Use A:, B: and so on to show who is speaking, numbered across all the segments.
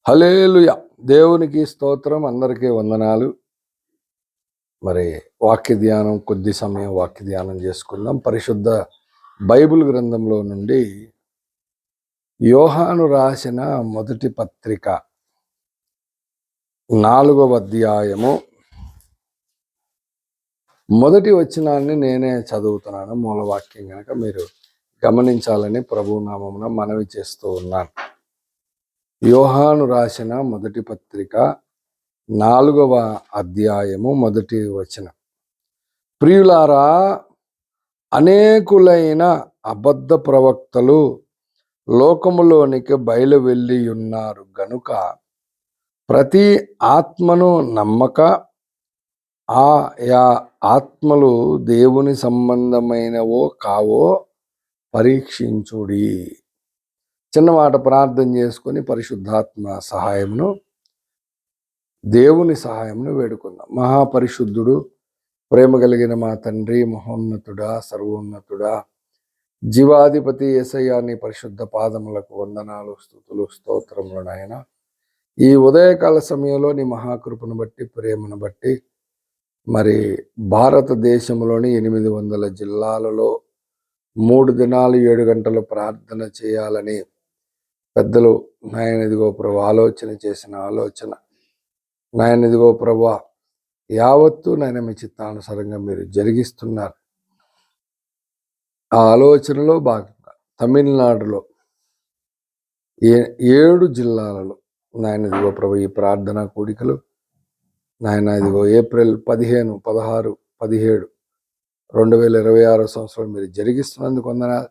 A: హల్లెలూయా! దేవునికి స్తోత్రం. అందరికీ వందనాలు. మరి వాక్య ధ్యానం, కొద్ది సమయం వాక్య ధ్యానం చేసుకుందాం. పరిశుద్ధ బైబిల్ గ్రంథంలో నుండి యోహాను రాసిన మొదటి పత్రిక 4వ అధ్యాయము మొదటి వచనాన్ని నేనే చదువుతున్నాను. మూలవాక్యం కనుక మీరు గమనించాలని ప్రభువు నామమున మనవి చేస్తూ ఉన్నాను. యోహాను రాసిన మొదటి పత్రిక 4వ అధ్యాయము మొదటి వచనం. ప్రియులారా, అనేకులైన అబద్ధ ప్రవక్తలు లోకములోనికి బయలు వెళ్ళి ఉన్నారు గనుక ప్రతి ఆత్మను నమ్మక ఆయా ఆత్మలు దేవుని సంబంధమైనవో కావో పరీక్షించుడి. చిన్నమాట ప్రార్థన చేసుకొని పరిశుద్ధాత్మ సహాయమును, దేవుని సహాయమును వేడుకుందాం. మహాపరిశుద్ధుడు, ప్రేమ కలిగిన మా తండ్రి, మహోన్నతుడా, సర్వోన్నతుడా, జీవాధిపతి యేసయ్య, నీ పరిశుద్ధ పాదములకు వందనాలు, స్తుతులు, స్తోత్రములు నాయన. ఈ ఉదయకాల సమయంలో నీ మహాకృపను బట్టి, ప్రేమను బట్టి మరి భారతదేశంలోని 800 జిల్లాలలో 3 దినాలు 7 గంటలు ప్రార్థన చేయాలని పెద్దలు నాయన ఇదిగో ప్రభు ఆలోచన చేసిన ఆలోచన నాయన ఇదిగో ప్రభు యావత్తు నాయన మీ చిత్తానుసారంగా మీరు జరిగిస్తున్నారు. ఆ ఆలోచనలో భాగంగా తమిళనాడులో 7 జిల్లాలలో నాయన ఇదిగో ప్రభు ఈ ప్రార్థనా కూడికలు నాయన ఇదిగో ఏప్రిల్ 15, 16, 17, 2026 సంవత్సరం మీరు జరిగిస్తున్నందుకు వందనాలు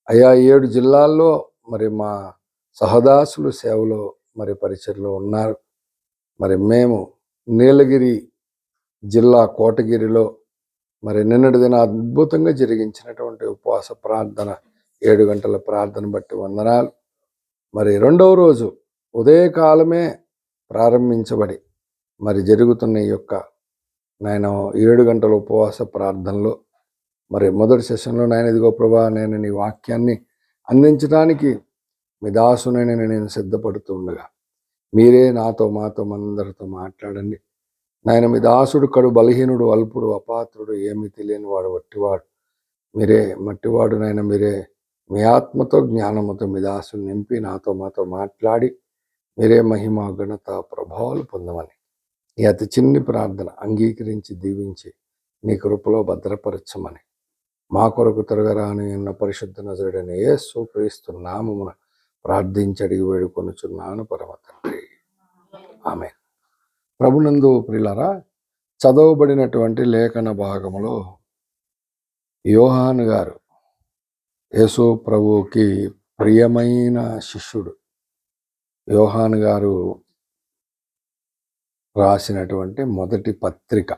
A: అయా. 7 జిల్లాల్లో మరి మా సహదాసులు సేవలో మరి పరిచర్లో ఉన్నారు. మరి మేము నీలగిరి జిల్లా కోటగిరిలో మరి నిన్నటి దిన అద్భుతంగా జరిగించినటువంటి ఉపవాస ప్రార్థన 7 గంటల ప్రార్థన బట్టి వందనాలు. మరి 2వ రోజు ఉదయకాలమే ప్రారంభించబడి మరి జరుగుతున్న ఈ యొక్క నేను 7 గంటల ఉపవాస ప్రార్థనలో మరి మొదటి సెషన్లో నాయన ఇదిగో ప్రభా, నేను నీ వాక్యాన్ని అందించడానికి మీ దాసునైనా నేను సిద్ధపడుతూ ఉండగా మీరే నాతో మాతో మనందరితో మాట్లాడండి నాయన. మీ దాసుడు కడు బలహీనుడు, అల్పుడు, అపాత్రుడు, ఏమి తెలియని వాడు, వట్టివాడు, మీరే మట్టివాడు నాయన. మీరే మీ ఆత్మతో జ్ఞానముతో మీ దాసుని నింపి నాతో మాతో మాట్లాడి మీరే మహిమ, ఘనత, ప్రభావాలు పొందమని ఈ అతి చిన్ని ప్రార్థన అంగీకరించి దీవించి నీ కృపలో భద్రపరచమని మా కొరకు తిరగరాని ఉన్న పరిశుద్ధ నజరుడైన యేసు క్రీస్తు నామమున ప్రార్థించి అడిగి వేడుకొనుచున్నాను పరమ తండ్రి, ఆమేన్. ప్రభునందు ప్రియులారా, చదవబడినటువంటి లేఖన భాగములో యోహాను గారు యేసు ప్రభువుకి ప్రియమైన శిష్యుడు యోహాను గారు రాసినటువంటి మొదటి పత్రిక.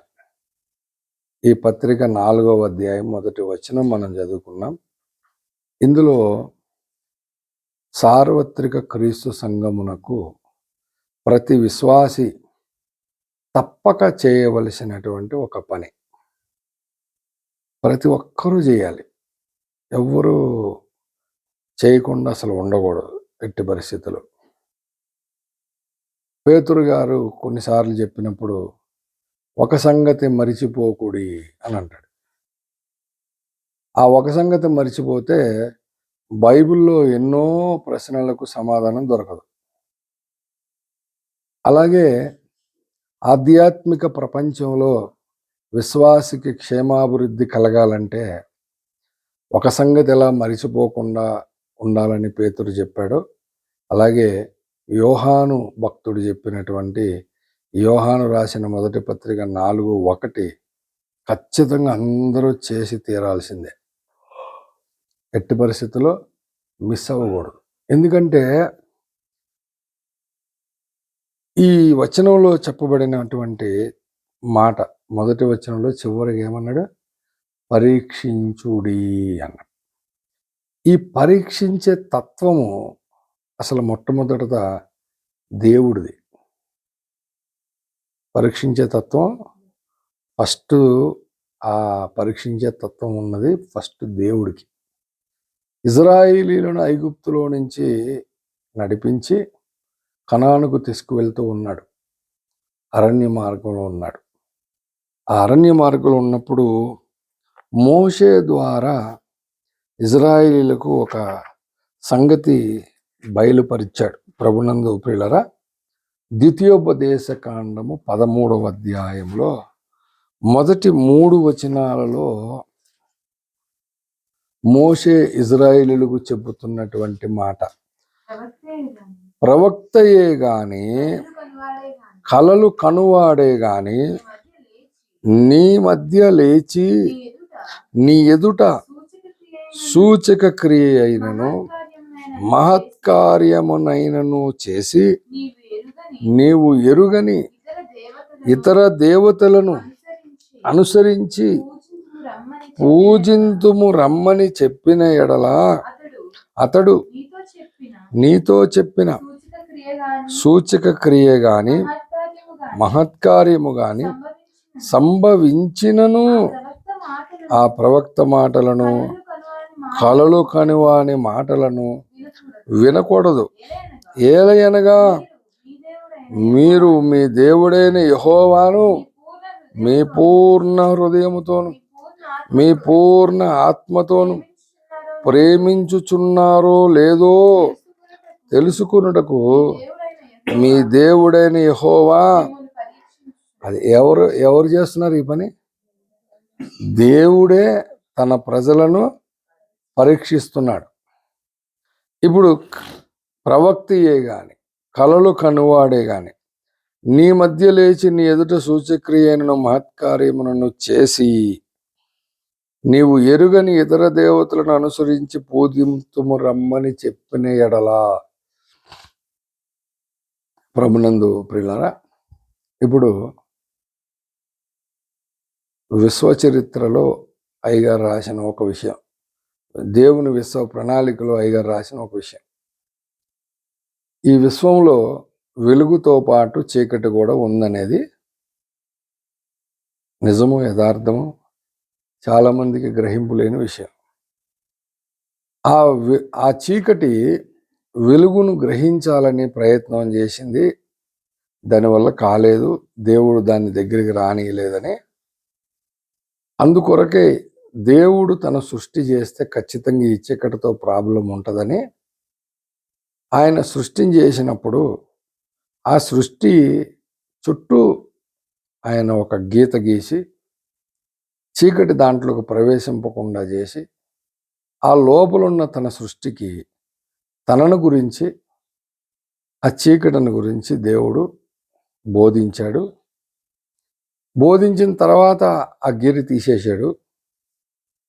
A: ఈ పత్రిక 4వ అధ్యాయం మొదటి వచనం మనం చదువుకున్నాం. ఇందులో సార్వత్రిక క్రీస్తు సంఘమునకు ప్రతి విశ్వాసి తప్పక చేయవలసినటువంటి ఒక పని, ప్రతి ఒక్కరూ చేయాలి. ఎవ్వరూ చేయకుండా అసలు ఉండకూడదు ఎట్టి పరిస్థితులు. పేతురు గారు కొన్నిసార్లు చెప్పినప్పుడు ఒక సంగతి మరిచిపోకుడి అని అంటాడు. ఆ ఒక సంగతి మరిచిపోతే బైబిల్లో ఎన్నో ప్రశ్నలకు సమాధానం దొరకదు. అలాగే ఆధ్యాత్మిక ప్రపంచంలో విశ్వాసికి క్షేమాభివృద్ధి కలగాలంటే ఒక సంగతి ఎలా మరిచిపోకుండా ఉండాలని పేతురు చెప్పాడు. అలాగే యోహాను భక్తుడు చెప్పినటువంటి యోహాను రాసిన మొదటి పత్రిక 4:1 ఖచ్చితంగా అందరూ చేసి తీరాల్సిందే, ఎట్టి పరిస్థితుల్లో మిస్ అవ్వకూడదు. ఎందుకంటే ఈ వచనంలో చెప్పబడినటువంటి మాట మొదటి వచనంలో చివరికి ఏమన్నాడు? పరీక్షించుడి అన్నాడు. ఈ పరీక్షించే తత్వము అసలు మొట్టమొదట దేవుడిది. పరీక్షించే తత్వం ఫస్ట్, ఆ పరీక్షించే తత్వం ఉన్నది ఫస్ట్ దేవుడికి. ఇజ్రాయేలీయులను ఐగుప్తులో నుంచి నడిపించి కనానుకు తీసుకువెళ్తూ ఉన్నాడు. అరణ్య మార్గంలో ఉన్నాడు. ఆ అరణ్య మార్గంలో ఉన్నప్పుడు మోషే ద్వారా ఇజ్రాయేలీలకు ఒక సంగతి బయలుపరిచాడు. ప్రభునందు ప్రియులరా, ద్వితీయోపదేశ కాండము 13వ అధ్యాయంలో మొదటి 3 వచనాలలో మోషే ఇజ్రాయేలీలకు చెబుతున్నటువంటి మాట, ప్రవక్తయే గాని కలలు కనువాడే గాని నీ మధ్య లేచి నీ ఎదుట సూచక క్రియ అయినను మహత్కార్యమునైనను చేసి నీవు ఎరుగని ఇతర దేవతలను అనుసరించి పూజింతుము రమ్మని చెప్పిన ఎడల అతడు నీతో చెప్పిన సూచక క్రియ గాని మహత్కార్యము గాని సంభవించినను ఆ ప్రవక్త మాటలను కలలు కనువాని మాటలను వినకూడదు. ఏలయనగా మీరు మీ దేవుడైన యెహోవాను మీ పూర్ణ హృదయముతోను మీ పూర్ణ ఆత్మతోను ప్రేమించుచున్నారో లేదో తెలుసుకొనుటకు మీ దేవుడైన యెహోవా. అది ఎవరు చేస్తున్నారు ఈ పని? దేవుడే తన ప్రజలను పరీక్షిస్తున్నాడు. ఇప్పుడు ప్రవక్తయే గాని కలలు కనువాడే గాని నీ మధ్య లేచి నీ ఎదుట సూచక్రియను మహత్కార్యములను చేసి నీవు ఎరుగని ఇతర దేవతలను అనుసరించి పూజింతుము రమ్మని చెప్పిన ఎడలా. ప్రభునందు ప్రియులారా, ఇప్పుడు విశ్వచరిత్రలో అయ్యగారు రాసిన ఒక విషయం, దేవుని విశ్వ ప్రణాళికలో అయ్యగారు రాసిన ఒక విషయం, ఈ విశ్వంలో వెలుగుతో పాటు చీకటి కూడా ఉందనేది నిజము, యథార్థము, చాలామందికి గ్రహింపు లేని విషయం. ఆ చీకటి వెలుగును గ్రహించాలని ప్రయత్నం చేసింది, దానివల్ల కాలేదు, దేవుడు దాని దగ్గరికి రానియలేదని. అందుకొరకే దేవుడు తన సృష్టి చేస్తే ఖచ్చితంగా ఈ చీకటితో ప్రాబ్లం ఉంటుందని ఆయన సృష్టిని చేసినప్పుడు ఆ సృష్టి చుట్టూ ఆయన ఒక గీత గీసి చీకటి దాంట్లోకి ప్రవేశింపకుండా చేసి ఆ లోపలున్న తన సృష్టికి తనను గురించి ఆ చీకటిని గురించి దేవుడు బోధించాడు. బోధించిన తర్వాత ఆ గిరి తీసేశాడు.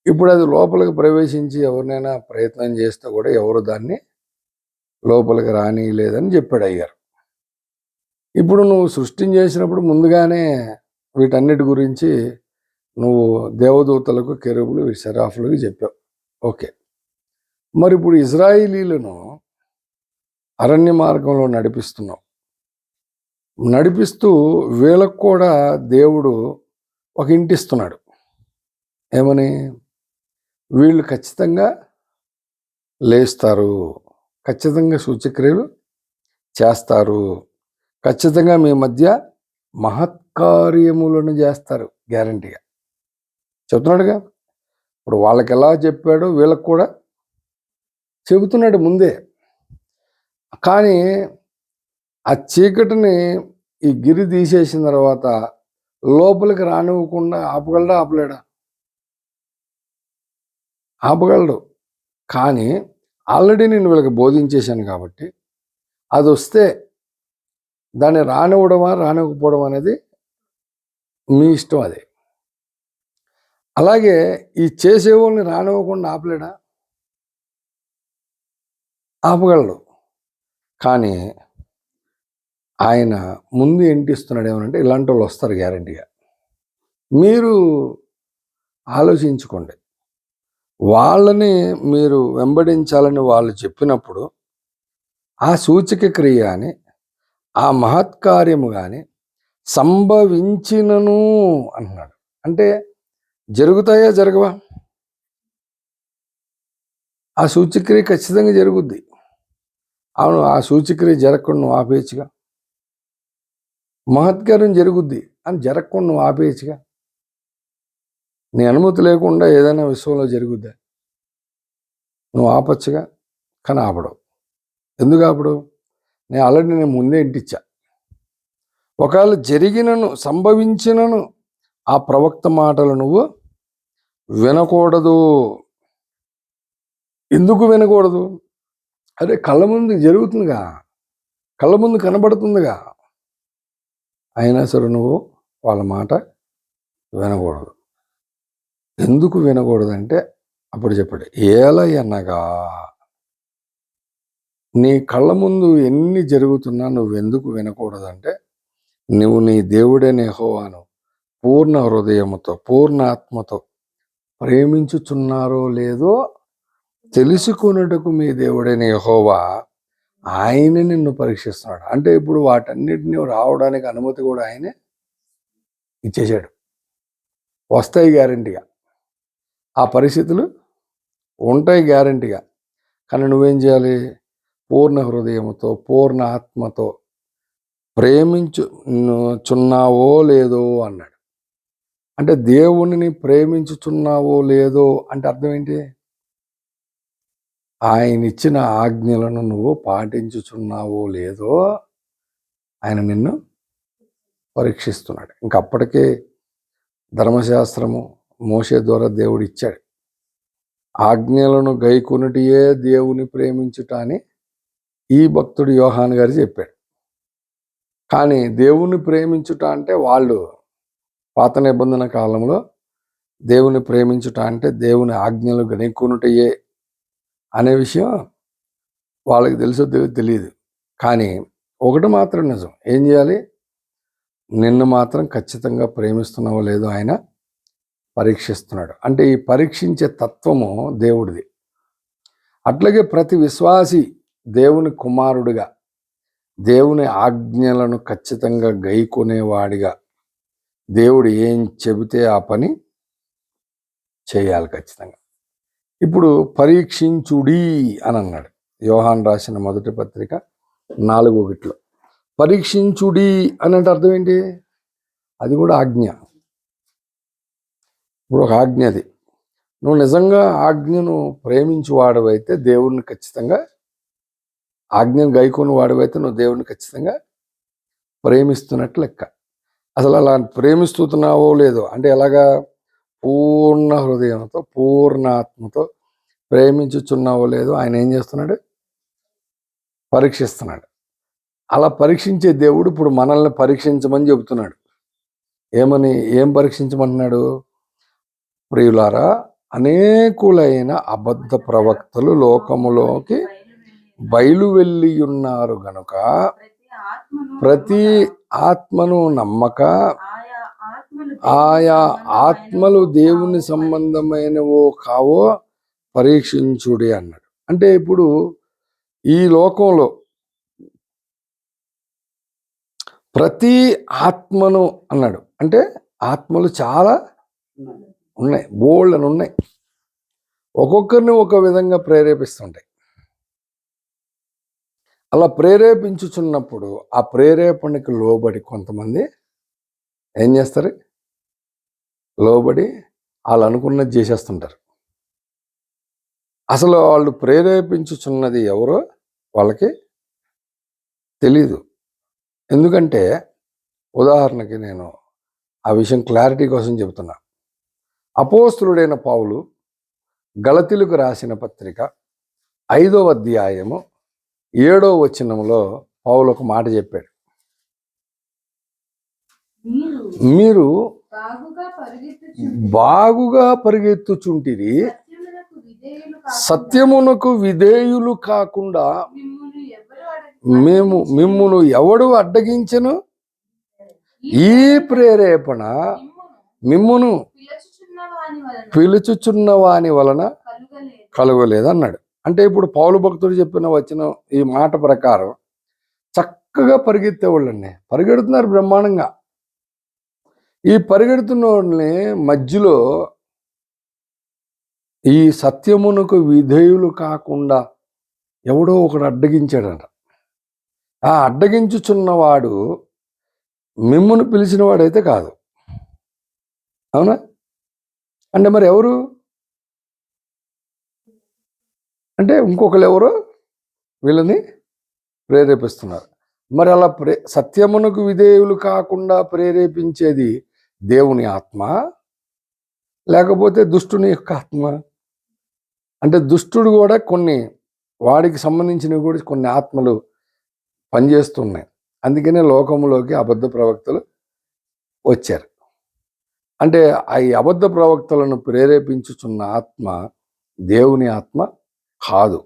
A: ఇప్పుడు అది లోపలికి ప్రవేశించి ఎవరినైనా ప్రయత్నం చేస్తే కూడా ఎవరు దాన్ని లోపలికి రానియలేదని చెప్పాడు అయ్యారు. ఇప్పుడు నువ్వు సృష్టిని చేసినప్పుడు ముందుగానే వీటన్నిటి గురించి నువ్వు దేవదూతలకు, కెరూబులు, సెరాఫులకు చెప్పావు. ఓకే, మరి ఇప్పుడు ఇజ్రాయేలీలను అరణ్య మార్గంలో నడిపిస్తూ వీళ్ళకు కూడా దేవుడు ఒక ఇంటిస్తున్నాడు. ఏమని? వీళ్ళు ఖచ్చితంగా లేస్తారు, ఖచ్చితంగా సూచక్రియలు చేస్తారు, ఖచ్చితంగా మీ మధ్య మహత్కార్యములను చేస్తారు, గ్యారంటీగా చెప్తున్నాడుగా. ఇప్పుడు వాళ్ళకి ఎలా చెప్పాడో వీళ్ళకి కూడా చెబుతున్నాడు ముందే. కానీ ఆ చీకటిని ఈ గిరి తీసేసిన తర్వాత లోపలికి రానివ్వకుండా ఆపగలడా? ఆపగలడు. కానీ ఆల్రెడీ నేను వీళ్ళకి బోధించేశాను కాబట్టి అది వస్తే దాన్ని రానివ్వడమా రానివ్వకపోవడం అనేది మీ ఇష్టం. అది అలాగే ఈ చేసేవాళ్ళని రానివ్వకుండా ఆపగలడు. కానీ ఆయన ముందు ఏంటిస్తున్నాడు ఏమనంటే, ఇలాంటి వాళ్ళు వస్తారు గ్యారంటీగా. మీరు ఆలోచించుకోండి, వాళ్ళని మీరు వెంబడించాలని వాళ్ళు చెప్పినప్పుడు ఆ సూచక క్రియ అని ఆ మహత్కార్యము కానీ సంభవించినను అంటున్నాడు. అంటే జరుగుతాయా జరగవా? ఆ సూచక్రియ ఖచ్చితంగా జరుగుద్ది. అవును, ఆ సూచక్రియ జరగకుండా నువ్వు ఆపేయచ్చుగా. మహత్కార్యం జరుగుద్ది అని జరగకుండా నువ్వు ఆపేయచ్చుగా. నీ అనుమతి లేకుండా ఏదైనా విశ్వంలో జరుగుద్దా? నువ్వు ఆపచ్చుగా, కానీ ఆపడవు. ఎందుకు ఆపడవు? నేను ముందే ఇంటిచ్చా. ఒకవేళ జరిగినను సంభవించినను ఆ ప్రవక్త మాటలు నువ్వు వినకూడదు. ఎందుకు వినకూడదు? అరే, కళ్ళ ముందు జరుగుతుందిగా, కళ్ళ ముందు కనబడుతుందిగా, అయినా సరే నువ్వు వాళ్ళ మాట వినకూడదు. ఎందుకు వినకూడదంటే అప్పుడు చెప్పాడు, ఏలయనగా నీ కళ్ళ ముందు ఎన్ని జరుగుతున్నా నువ్వెందుకు వినకూడదంటే, నువ్వు నీ దేవుడైన యెహోవాను పూర్ణ హృదయముతో పూర్ణ ఆత్మతో ప్రేమించుచున్నారో లేదో తెలుసుకొనుటకు మీ దేవుడైన యెహోవా ఆయన నిన్ను పరీక్షిస్తున్నాడు. అంటే ఇప్పుడు వాటన్నిటిని రావడానికి అనుమతి కూడా ఆయనే ఇచ్చేశాడు. వస్తాయి గ్యారంటీగా, ఆ పరిస్థితులు ఉంటాయి గ్యారంటీగా. కానీ నువ్వేం చేయాలి? పూర్ణ హృదయముతో పూర్ణ ఆత్మతో ప్రేమించుచున్నావో లేదో అన్నాడు. అంటే దేవుణ్ణి ప్రేమించుచున్నావో లేదో అంటే అర్థం ఏంటి? ఆయన ఇచ్చిన ఆజ్ఞలను నువ్వు పాటించుచున్నావో లేదో ఆయన నిన్ను పరీక్షిస్తున్నాడు. ఇంకప్పటికే ధర్మశాస్త్రము మోషే ద్వారా దేవుడు ఇచ్చాడు. ఆజ్ఞలను గైకొనుటియే దేవుని ప్రేమించుట అని ఈ భక్తుడు యోహాను గారు చెప్పాడు. కానీ దేవుని ప్రేమించుట అంటే వాళ్ళు పాత నిబంధన కాలంలో దేవుని ప్రేమించుట అంటే దేవుని ఆజ్ఞలు గైకొనుటయే అనే విషయం వాళ్ళకి తెలుసో తెలియదు. కానీ ఒకటి మాత్రం నిజం, ఏం చేయాలి? నిన్ను మాత్రం ఖచ్చితంగా ప్రేమిస్తున్నావో లేదో ఆయన పరీక్షిస్తున్నాడు. అంటే ఈ పరీక్షించే తత్వము దేవుడిది. అట్లాగే ప్రతి విశ్వాసి దేవుని కుమారుడిగా దేవుని ఆజ్ఞలను ఖచ్చితంగా గైకొనేవాడిగా దేవుడు ఏం చెబితే ఆ పని చేయాలి ఖచ్చితంగా. ఇప్పుడు పరీక్షించుడి అని అన్నాడు యోహాను రాసిన మొదటి పత్రిక 4:1. పరీక్షించుడి అని అంటే అర్థం ఏంటి? అది కూడా ఆజ్ఞ. ఇప్పుడు ఒక ఆజ్ఞ అది. నువ్వు నిజంగా ఆజ్ఞను ప్రేమించి వాడవైతే దేవుణ్ణి ఖచ్చితంగా, ఆజ్ఞను గైకొని వాడవైతే నువ్వు దేవుణ్ణి ఖచ్చితంగా ప్రేమిస్తున్నట్లు లెక్క. అసలు అలా ప్రేమిస్తున్నావో లేదో అంటే ఎలాగా? పూర్ణ హృదయంతో పూర్ణ ఆత్మతో ప్రేమించుచున్నావో లేదో ఆయన ఏం చేస్తున్నాడు? పరీక్షిస్తున్నాడు. అలా పరీక్షించే దేవుడు ఇప్పుడు మనల్ని పరీక్షించమని చెబుతున్నాడు. ఏం పరీక్షించమంటున్నాడు? ప్రియులారా, అనేకులైన అబద్ధ ప్రవక్తలు లోకములోకి బయలు వెళ్ళి ఉన్నారు గనుక ప్రతి ఆత్మను నమ్మక ఆయా ఆత్మలు దేవుని సంబంధమైనవో కావో పరీక్షించుడి అన్నాడు. అంటే ఇప్పుడు ఈ లోకంలో ప్రతి ఆత్మను అన్నాడు. అంటే ఆత్మలు చాలా ఉన్నాయి, బోల్డ్ అని ఉన్నాయి. ఒక్కొక్కరిని ఒక విధంగా ప్రేరేపిస్తుంటాయి. అలా ప్రేరేపించుచున్నప్పుడు ఆ ప్రేరేపణకి లోబడి కొంతమంది ఏం చేస్తారు? లోబడి వాళ్ళు అనుకున్నది చేసేస్తుంటారు. అసలు వాళ్ళు ప్రేరేపించుచున్నది ఎవరో వాళ్ళకి తెలీదు. ఎందుకంటే ఉదాహరణకి నేను ఆ విషయం క్లారిటీ కోసం చెబుతున్నా. అపోస్తలుడైన పౌలు గలతీయులకు రాసిన పత్రిక 5వ అధ్యాయము 7వ వచనంలో పౌలు ఒక మాట చెప్పాడు. మీరు బాగుగా పరిగెత్తుచుంటిరి, సత్యమునకు విధేయులు కాకుండా మిమ్మును ఎవడు అడ్డగించెను? ఈ ప్రేరేపణ మిమ్మును పిలుచుచున్న వాని వలన కలుగలేదు అన్నాడు. అంటే ఇప్పుడు పౌలు భక్తుడు చెప్పిన వచ్చిన ఈ మాట ప్రకారం చక్కగా పరిగెత్తేవాళ్ళండి, పరిగెడుతున్నారు బ్రహ్మాండంగా. ఈ పరిగెడుతున్న వాళ్ళని మధ్యలో ఈ సత్యమునకు విధేయులు కాకుండా ఎవడో ఒకడు అడ్డగించాడంట. ఆ అడ్డగించుచున్నవాడు మిమ్మును పిలిచిన వాడైతే కాదు. అవునా? అంటే మరి ఎవరు? అంటే ఇంకొకరు ఎవరో వీళ్ళని ప్రేరేపిస్తున్నారు. మరి అలా సత్యమునకు విధేయులు కాకుండా ప్రేరేపించేది దేవుని ఆత్మ, లేకపోతే దుష్టుని యొక్క ఆత్మ? అంటే దుష్టుడు కూడా వాడికి సంబంధించినవి కూడా కొన్ని ఆత్మలు పనిచేస్తున్నాయి. అందుకనే లోకంలోకి అబద్ధ ప్రవక్తలు వచ్చారు. అంటే ఈ అబద్ధ ప్రవక్తలను ప్రేరేపించుచున్న ఆత్మ దేవుని ఆత్మ కాదు.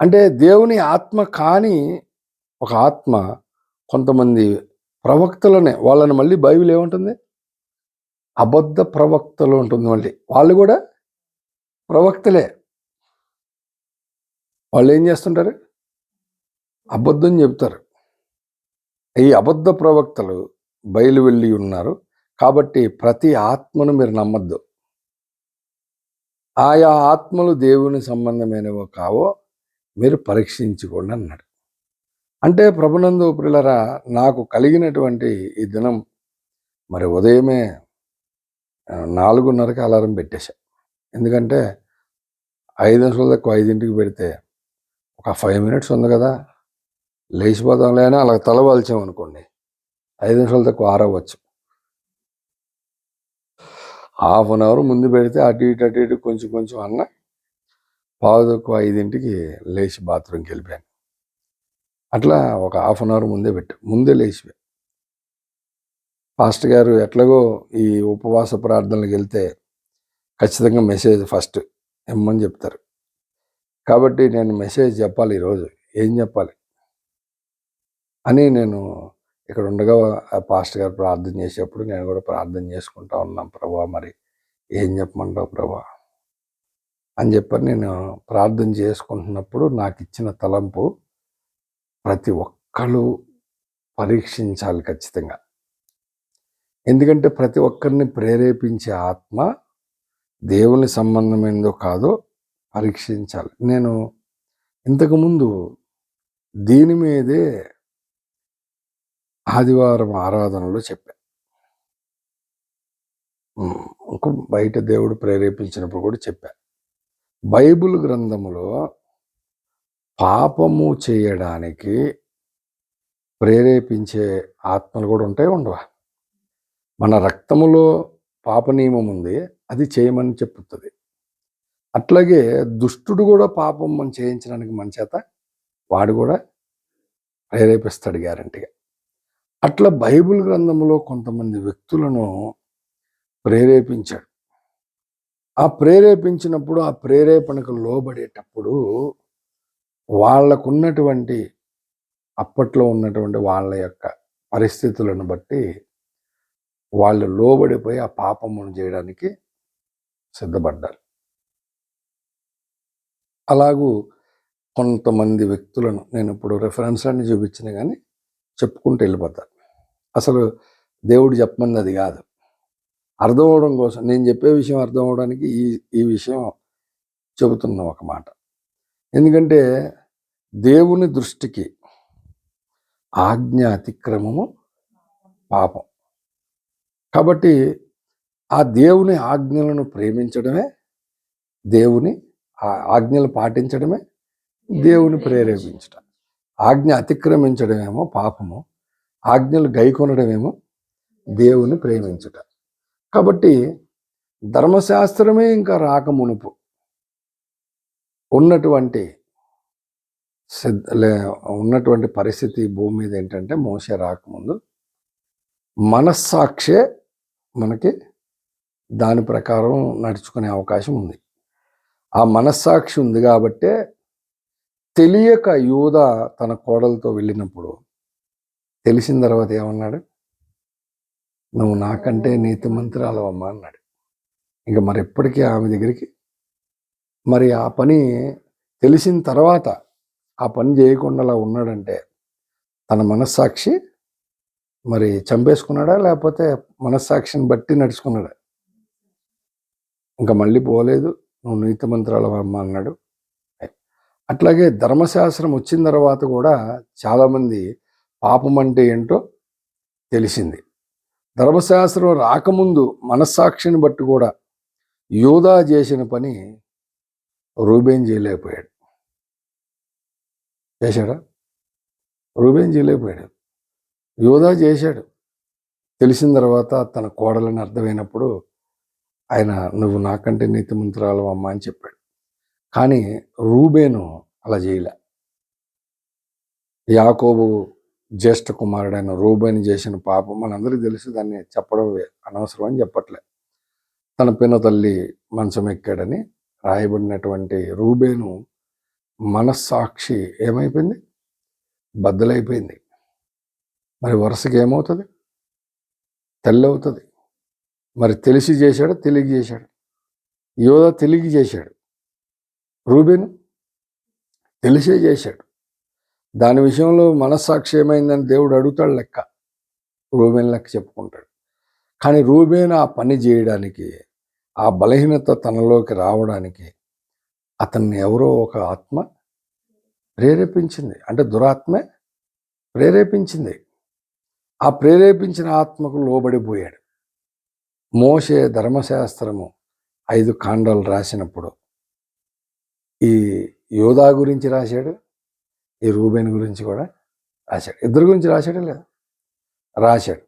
A: అంటే దేవుని ఆత్మ కాని ఒక ఆత్మ కొంతమంది ప్రవక్తలనే, వాళ్ళని మళ్ళీ బైబిల్ ఏముంటుంది? అబద్ధ ప్రవక్తలు ఉంటుంది. మళ్ళీ వాళ్ళు కూడా ప్రవక్తలే. వాళ్ళు ఏం చేస్తుంటారు? అబద్ధం చెప్తారు. ఈ అబద్ధ ప్రవక్తలు బయలు వెళ్ళి ఉన్నారు. కాబట్టి ప్రతి ఆత్మను మీరు నమ్మద్దు. ఆయా ఆత్మలు దేవుని సంబంధమైనవో కావో మీరు పరీక్షించుకోండి అన్నాడు. అంటే ప్రభునందు ప్రియులారా, నాకు కలిగినటువంటి ఈ దినం మరి ఉదయమే 4:30కి అలారం పెట్టేశా. ఎందుకంటే 5 నిమిషాల తక్కువ 5ంటికి పెడితే ఒక 5 మినిట్స్ ఉంది కదా, లేచిపోతాంలే అని అలా తల వాల్చామనుకోండి 5 నిమిషాల తక్కువ 6 అవ్వచ్చు. హాఫ్ అన్ అవర్ ముందు పెడితే అటు ఇటు కొంచెం అన్న 4:45కి లేచి బాత్రూమ్కి వెళ్ళిపోయాను. అట్లా ఒక హాఫ్ అన్ అవర్ ముందే లేచిపోయాను. పాస్టర్ గారు ఎట్లాగో ఈ ఉపవాస ప్రార్థనలకు వెళ్తే ఖచ్చితంగా మెసేజ్ ఫస్ట్ ఇమ్మని చెప్తారు. కాబట్టి నేను మెసేజ్ చెప్పాలి, ఈరోజు ఏం చెప్పాలి అని నేను ఇక్కడ ఉండగా పాస్టర్ గారు ప్రార్థన చేసేప్పుడు నేను కూడా ప్రార్థన చేసుకుంటా ఉన్నాను. ప్రభా, మరి ఏం చెప్పమంటావు ప్రభా అని చెప్పని నేను ప్రార్థన చేసుకుంటున్నప్పుడు నాకు ఇచ్చిన తలంపు, ప్రతి ఒక్కళ్ళు పరీక్షించాలి ఖచ్చితంగా. ఎందుకంటే ప్రతి ఒక్కరిని ప్రేరేపించే ఆత్మ దేవుని సంబంధమైనదో కాదో పరీక్షించాలి. నేను ఇంతకుముందు దీని మీదే ఆదివారం ఆరాధనలో చెప్పాను. ఇంకో బయట దేవుడు ప్రేరేపించినప్పుడు కూడా చెప్పాను. బైబిల్ గ్రంథములో పాపము చేయడానికి ప్రేరేపించే ఆత్మలు కూడా ఉంటాయి, ఉండవా? మన రక్తములో పాప నియమం ఉంది, అది చేయమని చెప్పుతుంది. అట్లాగే దుష్టుడు కూడా పాపం మనం చేయించడానికి మన చేత వాడు కూడా ప్రేరేపిస్తాడు గ్యారంటీగా. అట్లా బైబిల్ గ్రంథంలో కొంతమంది వ్యక్తులను ప్రేరేపించాడు. ఆ ప్రేరేపించినప్పుడు ఆ ప్రేరేపణకు లోబడేటప్పుడు వాళ్ళకున్నటువంటి అప్పట్లో ఉన్నటువంటి వాళ్ళ యొక్క పరిస్థితులను బట్టి వాళ్ళు లోబడిపోయి ఆ పాపమును చేయడానికి సిద్ధపడ్డారు. అలాగూ కొంతమంది వ్యక్తులను నేను ఇప్పుడు రెఫరెన్స్ అన్ని చూపించిన కానీ చెప్పుకుంటూ వెళ్ళిపోతాను. అసలు దేవుడు చెప్పమంది అది కాదు, అర్థం అవడం కోసం నేను చెప్పే విషయం అర్థం అవడానికి ఈ విషయం చెబుతున్నా ఒక మాట. ఎందుకంటే దేవుని దృష్టికి ఆజ్ఞ అతిక్రమము పాపం. కాబట్టి ఆ దేవుని ఆజ్ఞలను ప్రేమించడమే, దేవుని ఆజ్ఞలు పాటించడమే దేవుని ప్రేరేపించడం. ఆజ్ఞ అతిక్రమించడమేమో పాపము, ఆజ్ఞలు గైకొనడమేమో దేవుని ప్రేమించటం. కాబట్టి ధర్మశాస్త్రమే ఇంకా రాకమునుపు ఉన్నటువంటి పరిస్థితి భూమి మీద ఏంటంటే, మోషే రాకముందు మనస్సాక్షే మనకి దాని ప్రకారం నడుచుకునే అవకాశం ఉంది. ఆ మనస్సాక్షి ఉంది కాబట్టే తెలియక యూదా తన కోడలతో వెళ్ళినప్పుడు తెలిసిన తర్వాత ఏమన్నాడు? నువ్వు నాకంటే నీతిమంతురాలవమ్మా అన్నాడు. ఇంకా మరి ఎప్పటికీ ఆమె దగ్గరికి మరి ఆ పని తెలిసిన తర్వాత ఆ పని చేయకుండా అలా ఉన్నాడంటే తన మనస్సాక్షి మరి చంపేసుకున్నాడా, లేకపోతే మనస్సాక్షిని బట్టి నడుచుకున్నాడా? ఇంకా మళ్ళీ పోలేదు, నువ్వు నీతిమంతురాలవమ్మా అన్నాడు. అట్లాగే ధర్మశాస్త్రం వచ్చిన తర్వాత కూడా చాలామంది పాపం అంటే ఏంటో తెలిసింది. ధర్మశాస్త్రం రాకముందు మనస్సాక్షిని బట్టి కూడా యూదా చేసిన పని రూబేన్ చేయలేకపోయాడు. చేశాడా? రూబేన్ చేయలేకపోయాడు. యూదా చేశాడు. తెలిసిన తర్వాత తన కోడలని అర్థమైనప్పుడు ఆయన నువ్వు నాకంటే నీతిమంతురాలు అమ్మ అని చెప్పాడు. కానీ రూబేను అలా చేయలే. యాకోబు జ్యేష్ఠ కుమారుడైన రూబేను చేసిన పాపం మనందరికీ తెలుసు, దాన్ని చెప్పడం అనవసరం అని చెప్పట్లే. తన పిన్న తల్లి మంచం ఎక్కాడని రాయబడినటువంటి రూబేను మనస్సాక్షి ఏమైపోయింది? బద్దలైపోయింది. మరి వరుసకి ఏమవుతుంది? తల్లి అవుతుంది. మరి తెలిసి చేశాడు, తెలియ చేశాడు. యోధ తెలియ చేశాడు, రూబేను తెలిసే చేశాడు. దాని విషయంలో మనస్సాక్షి ఏమైందని దేవుడు అడుగుతాడు లెక్క, రూబేన్ లెక్క చెప్పుకుంటాడు. కానీ రూబేన్ ఆ పని చేయడానికి, ఆ బలహీనత తనలోకి రావడానికి అతన్ని ఎవరో ఒక ఆత్మ ప్రేరేపించింది. అంటే దురాత్మే ప్రేరేపించింది. ఆ ప్రేరేపించిన ఆత్మకు లోబడిపోయాడు. మోషే ధర్మశాస్త్రము 5 కాండాలు రాసినప్పుడు ఈ యోధా గురించి రాశాడు, ఈ రూబేన్ గురించి కూడా రాశాడు. ఇద్దరి గురించి రాశాడా లేదా? రాశాడు.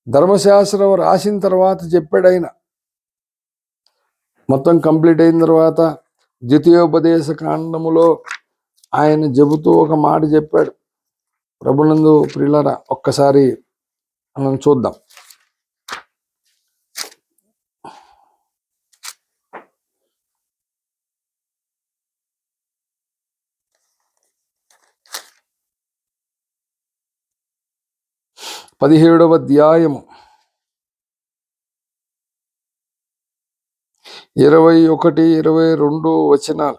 A: ధర్మశాస్త్రం రాసిన తర్వాత చెప్పాడు ఆయన. మొత్తం కంప్లీట్ అయిన తర్వాత ద్వితీయోపదేశ కాండములో ఆయన చెబుతూ ఒక మాట చెప్పాడు. ప్రభునందు ప్రియులారా, ఒక్కసారి మనం చూద్దాం. పదిహేడవ అధ్యాయము 21, 22 వచనాలు.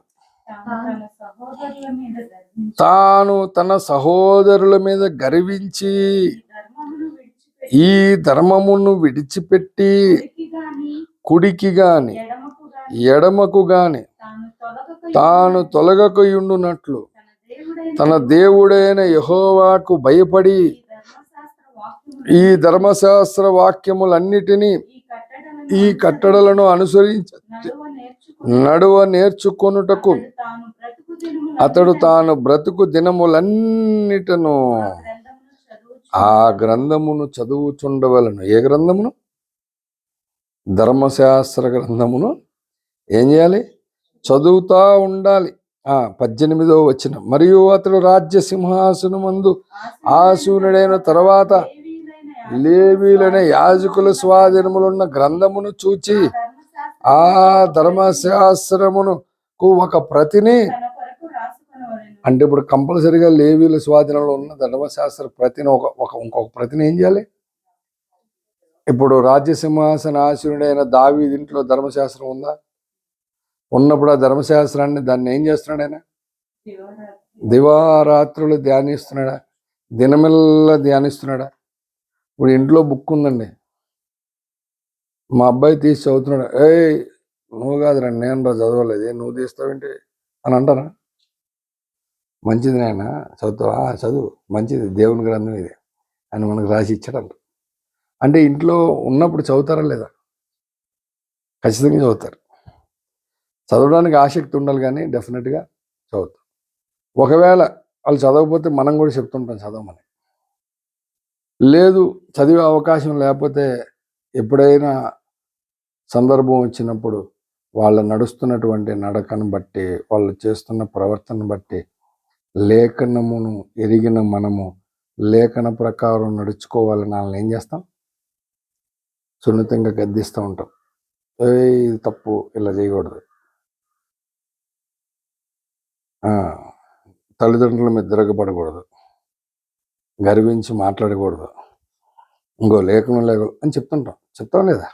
A: తాను తన సహోదరుల మీద గర్వించి ఈ ధర్మమును విడిచిపెట్టి కుడికి గాని ఎడమకు గాని తాను తొలగకయుండునట్లు తన దేవుడైన యెహోవాకు భయపడి ఈ ధర్మశాస్త్ర వాక్యములన్నిటినీ ఈ కట్టడలను అనుసరించి నడువ నేర్చుకొనుటకు అతడు తాను బ్రతుకు దినములన్నిటను ఆ గ్రంథమును చదువుచుండవలను. ఏ గ్రంథమును? ధర్మశాస్త్ర గ్రంథమును ఏం చేయాలి? చదువుతా ఉండాలి. 18వ వచనం. మరియు అతడు రాజ్య సింహాసనమందు ఆసీనుడైన తర్వాత లేవీలైన యాజకుల స్వాధీనములున్న గ్రంథమును చూచి ఆ ధర్మశాస్త్రమునకు ఒక ప్రతిని, అంటే ఇప్పుడు కంపల్సరిగా లేవీల స్వాధీనంలో ఉన్న ధర్మశాస్త్ర ప్రతిని ఇంకొక ప్రతిని ఏం చేయాలి? ఇప్పుడు రాజ్యసింహాసన ఆసీనుడైన దావీదు ఇంట్లో ధర్మశాస్త్రం ఉందా? ఉన్నప్పుడు ఆ ధర్మశాస్త్రాన్ని దాన్ని ఏం చేస్తున్నాడు ఆయన? దివారాత్రులు ధ్యానిస్తున్నాడా? దినమెల్లా ధ్యానిస్తున్నాడా? ఇప్పుడు ఇంట్లో బుక్ ఉందండి, మా అబ్బాయి తీసి చదువుతున్నాడు. నువ్వు కాదురా, నేను చదవలేదు, నువ్వు తీస్తావేంటి అని అంటారా? మంచిది నాయన, చదువుతావా? చదువు, మంచిది, దేవుని గ్రంథం ఇది అని మనకు రాసి ఇచ్చాడంట. అంటే ఇంట్లో ఉన్నప్పుడు చదువుతారా లేదా? ఖచ్చితంగా చదువుతారు. చదవడానికి ఆసక్తి ఉండాలి, కానీ డెఫినెట్గా చదువుతారు. ఒకవేళ వాళ్ళు చదవకపోతే మనం కూడా చెప్తుంటాం చదవమని. లేదు, చదివే అవకాశం లేకపోతే ఎప్పుడైనా సందర్భం వచ్చినప్పుడు వాళ్ళు నడుస్తున్నటువంటి నడకను బట్టి, వాళ్ళు చేస్తున్న ప్రవర్తన బట్టి, లేఖనమును ఎరిగిన మనము లేఖన ప్రకారం నడుచుకోవాలని వాళ్ళని ఏం చేస్తాం? సున్నితంగా గద్దిస్తూ ఉంటాం. ఇది తప్పు, ఇలా చేయకూడదు. తల్లిదండ్రుల మీద తిరగబడకూడదు, గర్వించి మాట్లాడకూడదు, ఇంకో లేఖనం అని చెప్తాం లేదా?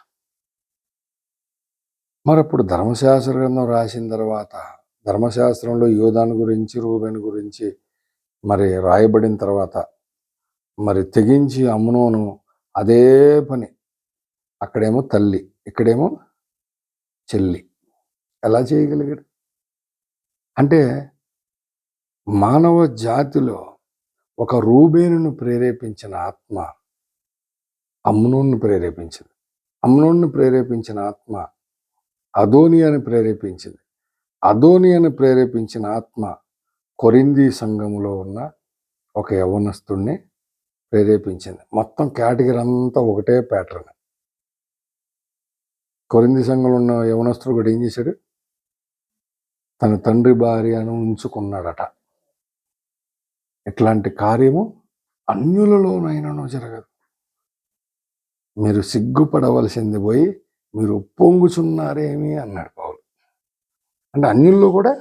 A: మరి అప్పుడు ధర్మశాస్త్ర గ్రంథం రాసిన తర్వాత, ధర్మశాస్త్రంలో యోధాను గురించి, రూబేను గురించి మరి రాయబడిన తర్వాత, మరి తెగించి అమ్నోను అదే పని, అక్కడేమో తల్లి, ఇక్కడేమో చెల్లి, ఎలా చేయగలిగాడు? అంటే మానవ జాతిలో ఒక రూబేనును ప్రేరేపించిన ఆత్మ అమ్నోన్ను ప్రేరేపించింది. అమ్నోన్ను ప్రేరేపించిన ఆత్మ అదోనియాని ప్రేరేపించింది. అదోనియాని ప్రేరేపించిన ఆత్మ కొరింథీ సంఘములో ఉన్న ఒక యవ్వనస్తుడిని ప్రేరేపించింది. మొత్తం కేటగిరీ అంతా ఒకటే ప్యాటర్న్. కొరింథీ సంఘంలో ఉన్న యవ్వనస్తుడు కూడా ఏం చేశాడు? తన తండ్రి భార్యను ఉంచుకున్నాడట. ఇట్లాంటి కార్యము అన్యులలోనైనాను జరగదు. మీరు సిగ్గుపడవలసింది పోయి మీరు ఉప్పొంగుచున్నారేమి అన్నాడు పౌలు. అంటే అన్యుల్లో కూడా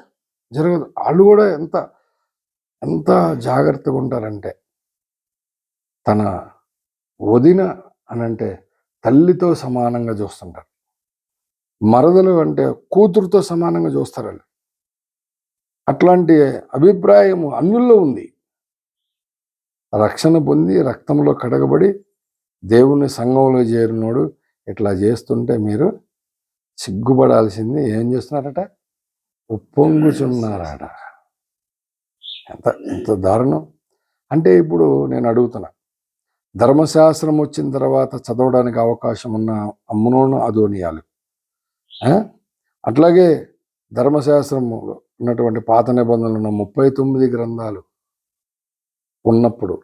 A: జరగదు. వాళ్ళు కూడా ఎంత ఎంత జాగ్రత్తగా ఉంటారంటే, తన వదిన అనంటే తల్లితో సమానంగా చూస్తుంటారు. మరదలు అంటే కూతురుతో సమానంగా చూస్తారు వాళ్ళు. అట్లాంటి అభిప్రాయం అన్యుల్లో ఉంది. రక్షణ పొంది రక్తంలో కడగబడి దేవుని సంఘంలో చేరినోడు ఇట్లా చేస్తుంటే మీరు సిగ్గుపడాల్సింది. ఏం చేస్తున్నారట? ఉప్పొంగుచున్నారట. ఎంత దారుణం అంటే, ఇప్పుడు నేను అడుగుతున్నా, ధర్మశాస్త్రం వచ్చిన తర్వాత చదవడానికి అవకాశం ఉన్న అమ్నోను అదోనియాలు, అట్లాగే ధర్మశాస్త్రంలో ఉన్నటువంటి పాత నిబంధనలు ఉన్న 39 గ్రంథాలు ఉన్నప్పుడు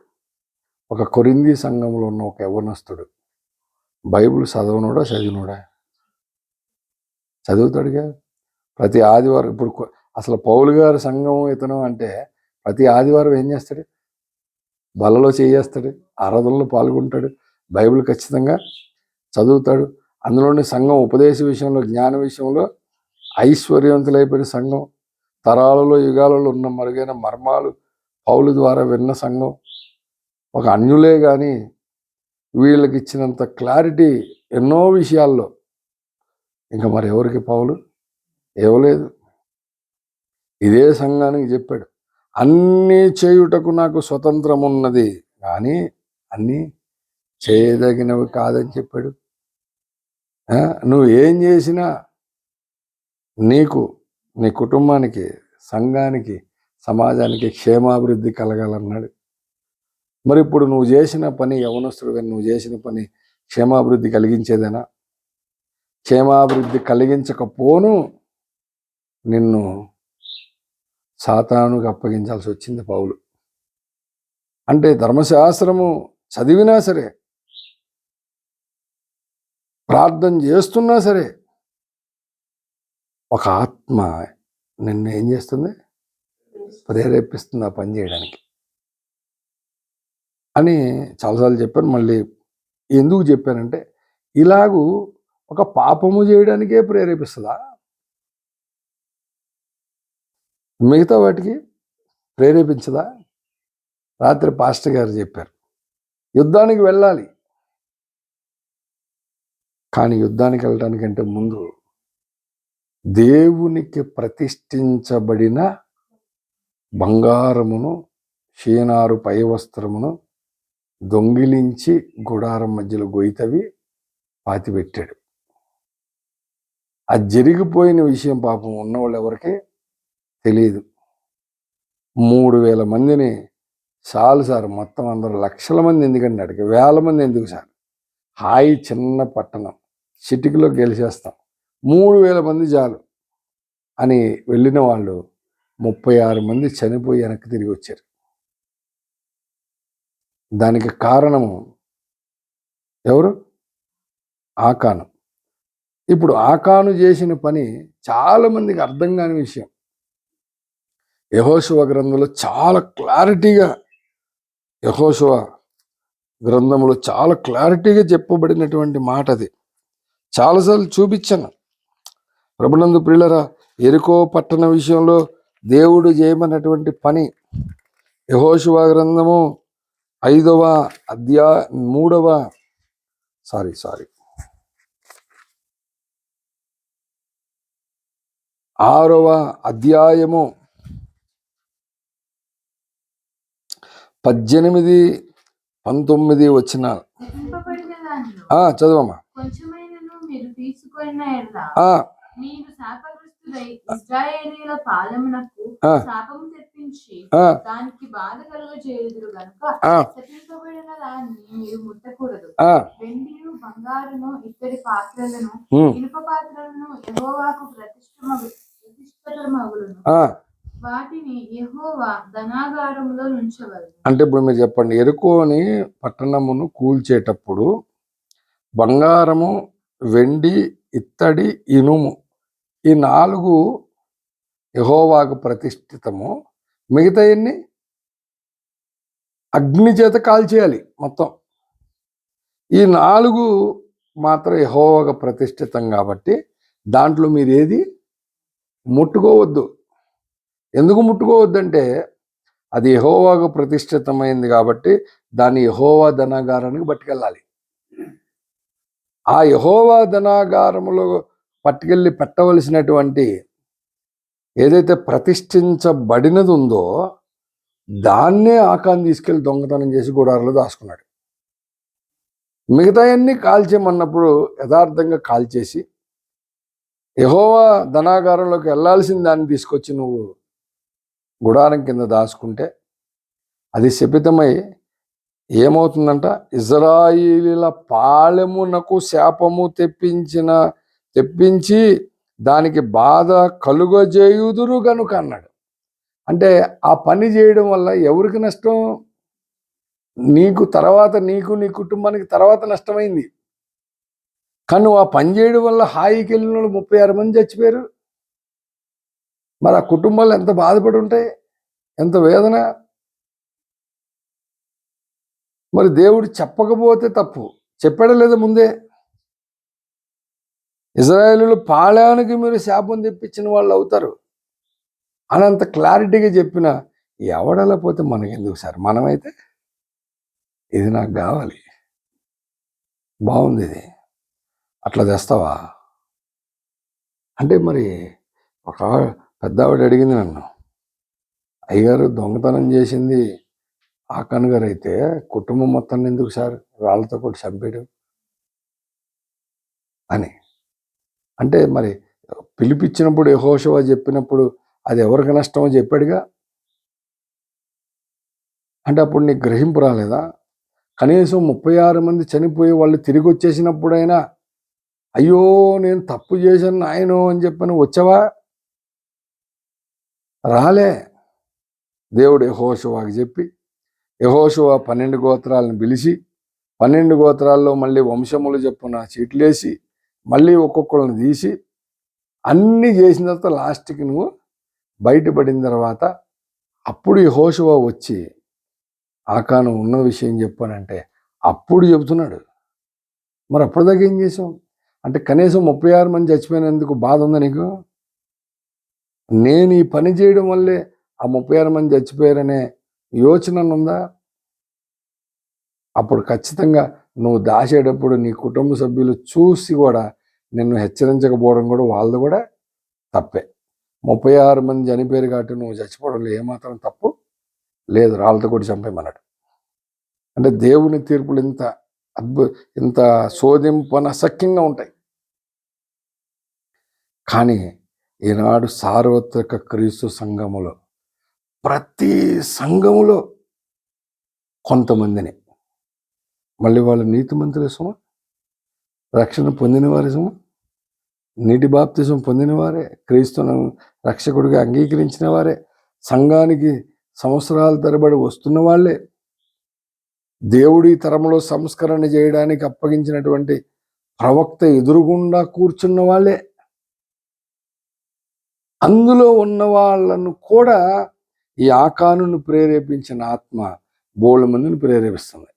A: ఒక కొరింథీ సంఘంలో ఉన్న ఒక యవ్వనస్తుడు బైబిల్ చదివినోడా? చదువుతాడుగా. ప్రతి ఆదివారం ఇప్పుడు అసలు పౌలు గారి సంఘం ఇతను అంటే ప్రతి ఆదివారం ఏం చేస్తాడు? బలలో చేయేస్తాడు, ఆరాధనలో పాల్గొంటాడు, బైబిల్ ఖచ్చితంగా చదువుతాడు. అందులోని సంఘం ఉపదేశ విషయంలో, జ్ఞాన విషయంలో ఐశ్వర్యవంతులైపోయిన సంఘం, తరాలలో యుగాలలో ఉన్న మరుగైన మర్మాలు పౌలు ద్వారా విన్న సంఘం. ఒక అన్యులే కానీ వీళ్ళకి ఇచ్చినంత క్లారిటీ ఎన్నో విషయాల్లో ఇంకా మరి ఎవరికి పౌలు ఇవ్వలేదు. ఇదే సంఘానికి చెప్పాడు, అన్నీ చేయుటకు నాకు స్వతంత్రం ఉన్నది, కానీ అన్నీ చేయదగినవి కాదని చెప్పాడు. నువ్వు ఏం చేసినా నీకు, నీ కుటుంబానికి, సంఘానికి, సమాజానికి క్షేమాభివృద్ధి కలగాలన్నాడు. మరి ఇప్పుడు నువ్వు చేసిన పని, యవనస్తుడుగా నువ్వు చేసిన పని క్షేమాభివృద్ధి కలిగించేదేనా? క్షేమాభివృద్ధి కలిగించకపోను నిన్ను సాతానుకు అప్పగించాల్సి వచ్చింది పౌలు. అంటే ధర్మశాస్త్రము చదివినా సరే, ప్రార్థన చేస్తున్నా సరే, ఒక ఆత్మ నిన్ను ఏం చేస్తుంది? ప్రేరేపిస్తుంది ఆ పని చేయడానికి అని చాలాసార్లు చెప్పాను. మళ్ళీ ఎందుకు చెప్పానంటే, ఇలాగూ ఒక పాపము చేయడానికే ప్రేరేపిస్తుందా? మిగతా వాటికి ప్రేరేపించదా? రాత్రి పాస్టర్ గారు చెప్పారు, యుద్ధానికి వెళ్ళాలి, కానీ యుద్ధానికి వెళ్ళడానికంటే ముందు దేవునికి ప్రతిష్ఠించబడిన బంగారమును, షీనారు పై వస్త్రమును దొంగిలించి గుడారం మధ్యలో గొయ్యితవి పాతిపెట్టాడు. అది జరిగిపోయిన విషయం పాపం ఉన్నవాళ్ళు ఎవరికి తెలియదు. 3000 మందిని చాలు సార్, మొత్తం అందరూ లక్షల మంది ఎందుకండి, అడిగి 1000 మంది ఎందుకు సార్, హాయి చిన్న పట్టణం, సిటీలో గెలిచేస్తాం, 3000 మంది చాలు అని వెళ్ళిన వాళ్ళు 36 మంది చనిపోయి వెనక్కి తిరిగి వచ్చారు. దానికి కారణము ఎవరు? ఆకాను. ఇప్పుడు ఆకాను చేసిన పని చాలా మందికి అర్థం కాని విషయం. యెహోషువ గ్రంథంలో చాలా క్లారిటీగా, యెహోషువ గ్రంథంలో చాలా క్లారిటీగా చెప్పబడినటువంటి మాట అది. చాలాసార్లు చూపించాను. ప్రభునందు ప్రియులరా, యెరికో పట్టణ విషయంలో దేవుడు చేయమన్నటువంటి పని, యెహోషువ గ్రంథము 6వ అధ్యాయము 18-19 వచనాలు చదవమ్మా.
B: ఇశ్రాయేలీయుల పాలెమునకు
A: ఆ,
B: శాపము తెప్పించి
A: ఆ,
B: దానికి బాధ కలుగజేయుదురు గనుక
A: ఆ,
B: శపింపబడిన దాన్ని మీరు ముట్టకూడదు.
A: ఆ,
B: వెండియు బంగారును ఇత్తడి పాత్రలను
A: ఉమ్,
B: ఇనుప పాత్రలను యెహోవాకు ప్రతిష్ఠితమగును.
A: ఆ.
B: వాటిని యెహోవా ధనాగారములో ఉంచవలెను.
A: అంటే ఇప్పుడు మీరు చెప్పండి, ఎరుకోని పట్టణమును కూల్చేటప్పుడు బంగారము, వెండి, ఇత్తడి, ఇనుము ఈ 4 యెహోవాకు ప్రతిష్ఠితము. మిగతా ఎన్ని అగ్ని చేత కాల్చేయాలి మొత్తం. ఈ 4 మాత్రం యెహోవాకు ప్రతిష్ఠితం కాబట్టి దాంట్లో మీరు ఏది ముట్టుకోవద్దు. ఎందుకు ముట్టుకోవద్దంటే అది యెహోవాకు ప్రతిష్ఠితమైంది కాబట్టి దాన్ని యెహోవా ధనాగారానికి పట్టుకెళ్ళాలి. ఆ యెహోవా ధనాగారములో పట్టుకెళ్ళి పెట్టవలసినటువంటి ఏదైతే ప్రతిష్ఠించబడినది ఉందో దాన్నే ఆకాన్ తీసుకెళ్లి దొంగతనం చేసి గుడారంలో దాచుకున్నాడు. మిగతాయన్నీ కాల్చేయమన్నప్పుడు యథార్థంగా కాల్చేసి యెహోవా ధనాగారంలోకి వెళ్ళాల్సిన దాన్ని తీసుకొచ్చి నువ్వు గుడారం కింద దాచుకుంటే అది శపితమై ఏమవుతుందంట, ఇజ్రాయిలీల పాళెమునకు శాపము తెప్పించి దానికి బాధ కలుగజేయుదురు గనుక అన్నాడు. అంటే ఆ పని చేయడం వల్ల ఎవరికి నష్టం? నీకు తర్వాత, నీకు నీ కుటుంబానికి తర్వాత నష్టమైంది. కానీ నువ్వు ఆ పని చేయడం వల్ల హాయికి వెళ్ళిన వాళ్ళు 36 మంది చచ్చిపోయారు. మరి ఆ కుటుంబాలు ఎంత బాధపడి ఉంటాయి, ఎంత వేదన. మరి దేవుడు చెప్పకపోతే తప్పు, చెప్పాడా లేదా ముందే? ఇజ్రాయేలీయులు పాళానికి మీరు శాపం తెప్పించిన వాళ్ళు అవుతారు అని అంత క్లారిటీగా చెప్పిన ఎవడలా పోతే మనకెందుకు సార్? మనమైతే ఇది నాకు కావాలి, బాగుంది, ఇది అట్లా తెస్తావా అంటే? మరి ఒక పెద్ద ఆవిడ అడిగింది నన్ను, అయ్యగారు దొంగతనం చేసింది ఆకాన్ గారు అయితే కుటుంబం మొత్తాన్ని ఎందుకు సార్ వాళ్ళతో కూడా చంపేయడం అని. అంటే మరి పిలిపించినప్పుడు యెహోషువ చెప్పినప్పుడు అది ఎవరికి నష్టమో చెప్పాడుగా. అంటే అప్పుడు నీకు గ్రహింపు రాలేదా? కనీసం 36 మంది చనిపోయి వాళ్ళు తిరిగి వచ్చేసినప్పుడైనా అయ్యో నేను తప్పు చేశాను నాయనో అని చెప్పని వచ్చావా? రాలే. దేవుడు యెహోషువకి చెప్పి యెహోషువ 12 గోత్రాలను పిలిచి 12 గోత్రాల్లో మళ్ళీ వంశములు చెప్పున చీట్లేసి మళ్ళీ ఒక్కొక్కళ్ళని తీసి అన్నీ చేసిన తర్వాత లాస్ట్కి నువ్వు బయటపడిన తర్వాత అప్పుడు యెహోషువ వచ్చి ఆకాను ఉన్న విషయం చెప్పానంటే అప్పుడు చెబుతున్నాడు. మరి అప్పటిదాకా ఏం చేసాం? అంటే కనీసం 36 మంది చచ్చిపోయినందుకు బాధ ఉందా నీకు? నేను ఈ పని చేయడం వల్లే ఆ 36 మంది చచ్చిపోయారనే యోచన ఉందా? అప్పుడు ఖచ్చితంగా నువ్వు దాచేటప్పుడు నీ కుటుంబ సభ్యులు చూసి కూడా నిన్ను హెచ్చరించకపోవడం కూడా వాళ్ళది కూడా తప్పే. 36 మంది చనిపోయారు కాబట్టి నువ్వు చచ్చిపోవడంలో ఏమాత్రం తప్పు లేదు, రాళ్ళతో కూడా చంపేమన్నాడు. అంటే దేవుని తీర్పులు ఇంత శోధింపనసక్యంగా ఉంటాయి. కానీ ఈనాడు సార్వత్రిక క్రీస్తు సంఘములో ప్రతి సంఘములో కొంతమందిని, మళ్ళీ వాళ్ళు నీతిమంతుల సుమ, రక్షణ పొందిన వారి సుమ, నీటి బాప్తిజం పొందిన వారే, క్రీస్తును రక్షకుడిగా అంగీకరించిన వారే, సంఘానికి సంవత్సరాల తరబడి వస్తున్న వాళ్ళే, దేవుడి తరంలో సంస్కరణ చేయడానికి అప్పగించినటువంటి ప్రవక్త ఎదురుగుండా కూర్చున్న వాళ్ళే, అందులో ఉన్న వాళ్ళను కూడా ఈ ఆకానును ప్రేరేపించిన ఆత్మ బోళ్ళ మందిని ప్రేరేపిస్తుంది.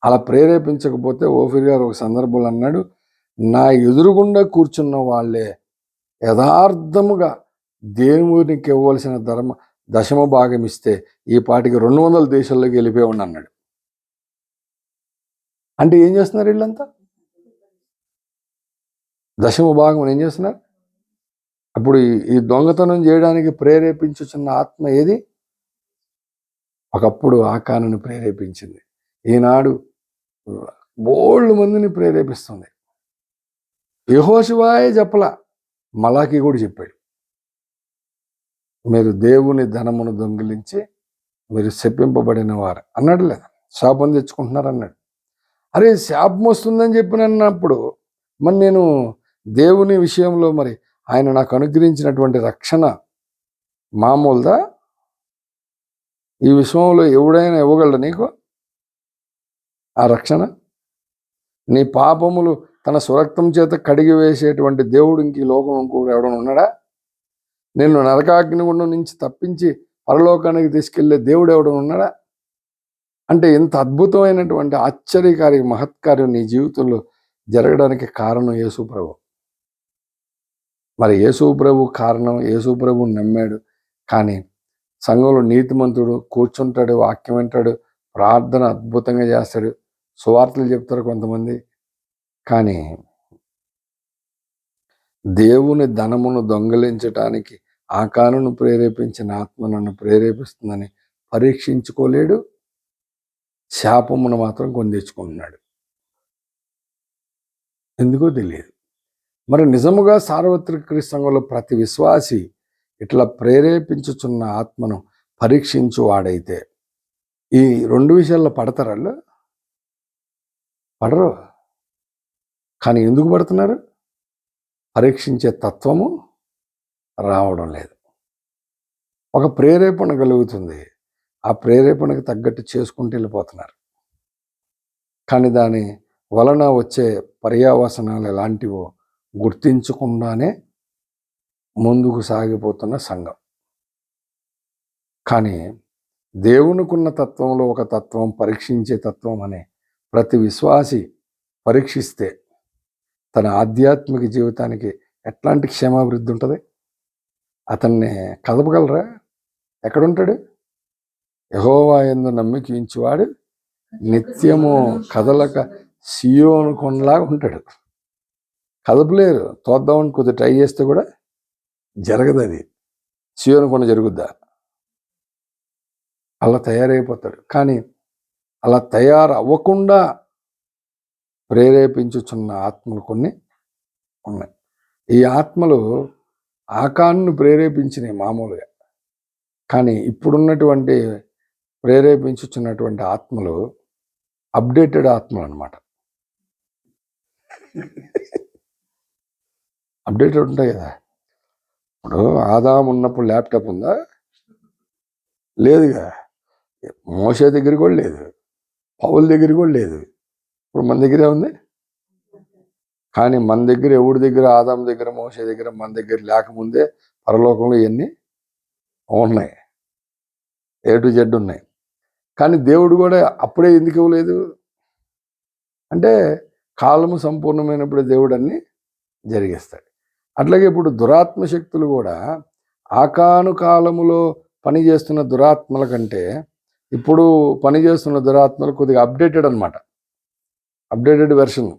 A: అలా ప్రేరేపించకపోతే ఓఫీర్ గారు ఒక సందర్భంలో అన్నాడు, నా ఎదురుగుండా కూర్చున్న వాళ్ళే యథార్థముగా దేవునికి ఇవ్వవలసిన దశమ భాగం ఇస్తే ఈ పాటికి 200 దేశాల్లోకి వెళ్ళిపోయాడు అన్నాడు. అంటే ఏం చేస్తున్నారు వీళ్ళంతా? దశమ భాగం ఏం చేస్తున్నారు? అప్పుడు ఈ దొంగతనం చేయడానికి ప్రేరేపించుచున్న ఆత్మ ఏది? ఒకప్పుడు ఆకానుని ప్రేరేపించింది, ఈనాడు బోళ్ళు మందిని ప్రేరేపిస్తుంది. యెహోషువయే చెప్పలా, మలాకి కూడా చెప్పాడు, మీరు దేవుని ధనమును దొంగిలించి మీరు శపింపబడిన వారు అన్నాడు. లేదా శాపం తెచ్చుకుంటున్నారు అన్నాడు. అరే శాపం వస్తుందని చెప్పినప్పుడు మరి నేను దేవుని విషయంలో మరి ఆయన నాకు అనుగ్రహించినటువంటి రక్షణ మామూలుదా? ఈ విషయంలో ఎవడైనా ఇవ్వగలడు నీకు ఆ రక్షణ? నీ పాపములు తన స్వరక్తం చేత కడిగి వేసేటువంటి దేవుడు ఇంక ఈ లోకం ఇంకొకడు ఎవడైనా ఉన్నాడా? నిన్ను నరకాగ్నిగుండం నుంచి తప్పించి పరలోకానికి తీసుకెళ్లే దేవుడు ఎవడైనా ఉన్నాడా? అంటే ఇంత అద్భుతమైనటువంటి ఆశ్చర్యకారి మహత్కార్యం నీ జీవితంలో జరగడానికి కారణం యేసు ప్రభు. మరి యేసు ప్రభు కారణం, యేసు ప్రభు నమ్మాడు. కానీ సంఘంలో నీతిమంతుడు కూర్చుంటాడు, వాక్యం వింటాడు, ప్రార్థన అద్భుతంగా చేస్తాడు, సువార్తలు చెప్తారు కొంతమంది. కానీ దేవుని ధనమును దొంగలించటానికి ఆకానును ప్రేరేపించిన ఆత్మ నన్ను ప్రేరేపిస్తుందని పరీక్షించుకోలేడు. శాపమును మాత్రం కొని తెచ్చుకుంటున్నాడు. ఎందుకో తెలియదు. మరి నిజముగా సార్వత్రిక క్రీస్తు సంఘంలో ప్రతి విశ్వాసి ఇట్లా ప్రేరేపించుచున్న ఆత్మను పరీక్షించు వాడైతే ఈ రెండు విషయాల్లో పడతారు. పడరు. కానీ ఎందుకు పడుతున్నారు? పరీక్షించే తత్వము రావడం లేదు. ఒక ప్రేరేపణ కలుగుతుంది, ఆ ప్రేరేపణకు తగ్గట్టు చేసుకుంటూ వెళ్ళిపోతున్నారు. కానీ దాని వలన వచ్చే పర్యావసనాలు ఎలాంటివో గుర్తించకుండానే ముందుకు సాగిపోతున్న సంఘం. కానీ దేవునికున్న తత్వంలో ఒక తత్వం, పరీక్షించే తత్వం అనే ప్రతి విశ్వాసి పరీక్షిస్తే తన ఆధ్యాత్మిక జీవితానికి ఎట్లాంటి క్షేమాభివృద్ధి ఉంటుంది? అతన్ని కదపగలరా? ఎక్కడుంటాడు? యెహోవా యందు నమ్మిక ఉంచువాడు నిత్యము కదలక సియోను కొండలాగా ఉంటాడు. కదపలేరు. తోద్దామని కొద్దిగా ట్రై చేస్తే కూడా జరగదు. అది సియోను కొండ జరుగుద్దా? అలా తయారైపోతాడు. కానీ అలా తయారు అవ్వకుండా ప్రేరేపించుచున్న ఆత్మలు కొన్ని ఉన్నాయి. ఈ ఆత్మలు ఆకాన్ను ప్రేరేపించినాయి మామూలుగా. కానీ ఇప్పుడున్నటువంటి ప్రేరేపించుచున్నటువంటి ఆత్మలు అప్డేటెడ్ ఆత్మలు అన్నమాట. అప్డేటెడ్ ఉంటాయి కదా. ఇప్పుడు ఆదాము ఉన్నప్పుడు ల్యాప్టాప్ ఉందా? లేదుగా. మోషే దగ్గర కూడా లేదు, పౌల దగ్గర కూడా లేదు. ఇప్పుడు మన దగ్గరే ఉంది. కానీ మన దగ్గర, ఎవడి దగ్గర? ఆదాము దగ్గర, మోషే దగ్గర, మన దగ్గర లేకముందే పరలోకంలో ఇవన్నీ ఉన్నాయి, A to Z ఉన్నాయి. కానీ దేవుడు కూడా అప్పుడే ఎందుకు ఇవ్వలేదు అంటే కాలము సంపూర్ణమైనప్పుడు దేవుడు అన్ని జరిగిస్తాడు. అట్లాగే ఇప్పుడు దురాత్మ శక్తులు కూడా ఆకాను కాలములో పనిచేస్తున్న దురాత్మల కంటే ఇప్పుడు పనిచేస్తున్న దురాత్మలు కొద్దిగా అప్డేటెడ్ అనమాట. అప్డేటెడ్ వెర్షన్,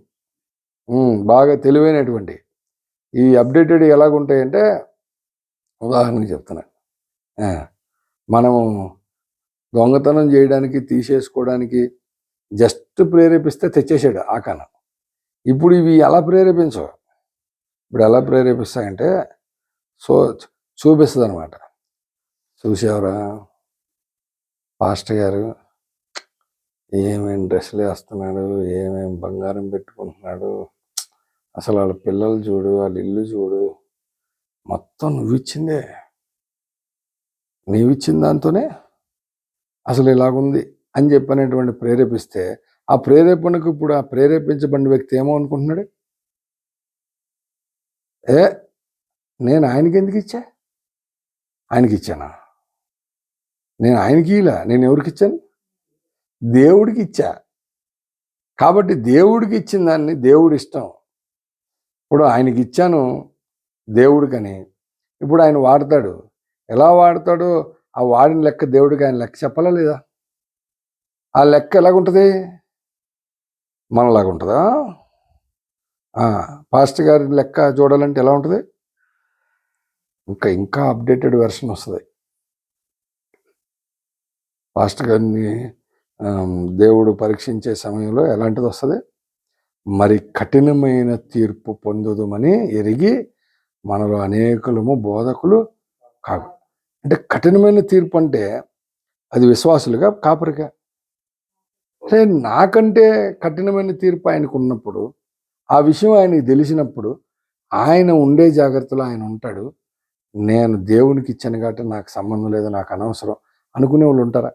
A: బాగా తెలివైనటువంటి. ఈ అప్డేటెడ్ ఎలాగుంటాయంటే, ఉదాహరణకి చెప్తున్నాను, మనము దొంగతనం చేయడానికి, తీసేసుకోవడానికి జస్ట్ ప్రేరేపిస్తే తెచ్చేసాడు ఆకాన. ఇప్పుడు ఇవి ఎలా ప్రేరేపించవు. ఇప్పుడు ఎలా ప్రేరేపిస్తాయంటే చూపిస్తుంది అనమాట. చూసేవరా పాస్టర్ గారు ఏమేమి డ్రెస్సులు వేస్తున్నాడు, ఏమేమి బంగారం పెట్టుకుంటున్నాడు, అసలు వాళ్ళ పిల్లలు చూడు, వాళ్ళ ఇల్లు చూడు, మొత్తం నువ్విచ్చిందే, నీవిచ్చిన దాంతోనే అసలు ఇలాగుంది అని చెప్పనేటువంటి ప్రేరేపిస్తే, ఆ ప్రేరేపణకు ఇప్పుడు ఆ ప్రేరేపించబడిన వ్యక్తి ఏమో అనుకుంటున్నాడు, నేను ఆయనకి ఎందుకు ఇచ్చా? ఆయనకి ఇచ్చానా? నేను ఆయనకి ఇలా, నేను ఎవరికి ఇచ్చాను? దేవుడికి ఇచ్చా. కాబట్టి దేవుడికి ఇచ్చిన దాన్ని దేవుడి ఇష్టం. ఇప్పుడు ఆయనకి ఇచ్చాను దేవుడికని, ఇప్పుడు ఆయన వాడతాడు. ఎలా వాడతాడో ఆ వాడిన లెక్క దేవుడికి ఆయన లెక్క చెప్పాలా లేదా? ఆ లెక్క ఎలాగుంటుంది? మనలాగా ఉంటుందా? పాస్టర్ గారి లెక్క చూడాలంటే ఎలా ఉంటుంది? ఇంకా అప్డేటెడ్ వెర్షన్ వస్తుంది. పాస్టర్ గారిని దేవుడు పరీక్షించే సమయంలో ఎలాంటిది వస్తుంది? మరి కఠినమైన తీర్పు పొందుదమని ఎరిగి మనలో అనేకులము బోధకులు కాదు. అంటే కఠినమైన తీర్పు అంటే అది విశ్వాసులుగా కాపరిగా? అంటే నాకంటే కఠినమైన తీర్పు ఆయనకు ఉన్నప్పుడు, ఆ విషయం ఆయనకు తెలిసినప్పుడు, ఆయన ఉండే జాగ్రత్తలో ఆయన ఉంటాడు. నేను దేవునికి ఇచ్చాను కాబట్టి నాకు సంబంధం లేదు, నాకు అనవసరం అనుకునే వాళ్ళు ఉంటారా?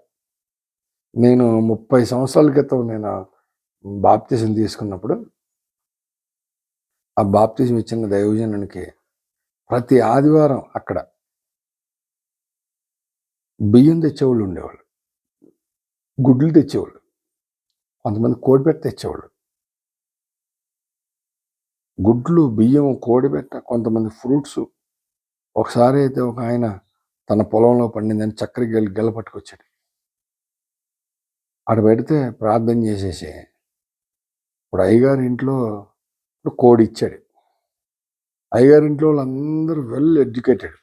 A: నేను 30 సంవత్సరాల క్రితం నేను బాప్తిజం తీసుకున్నప్పుడు, ఆ బాప్తిజం ఇచ్చిన దైవజనునికి ప్రతి ఆదివారం అక్కడ బియ్యం తెచ్చేవాళ్ళు ఉండేవాళ్ళు, గుడ్లు తెచ్చేవాళ్ళు, కొంతమంది కోడిపెట్ట తెచ్చేవాళ్ళు. గుడ్లు, బియ్యం, కోడిపెట్ట, కొంతమంది ఫ్రూట్స్. ఒకసారి అయితే ఒక ఆయన తన పొలంలో పండిందని చక్కెర గెల పట్టుకొచ్చాడు. అక్కడ పెడితే ప్రార్థన చేసేసి, ఇప్పుడు అయ్యగారి ఇంట్లో ఇప్పుడు కోడి ఇచ్చాడు. అయ్యగారి ఇంట్లో వాళ్ళందరూ వెల్ ఎడ్యుకేటెడ్.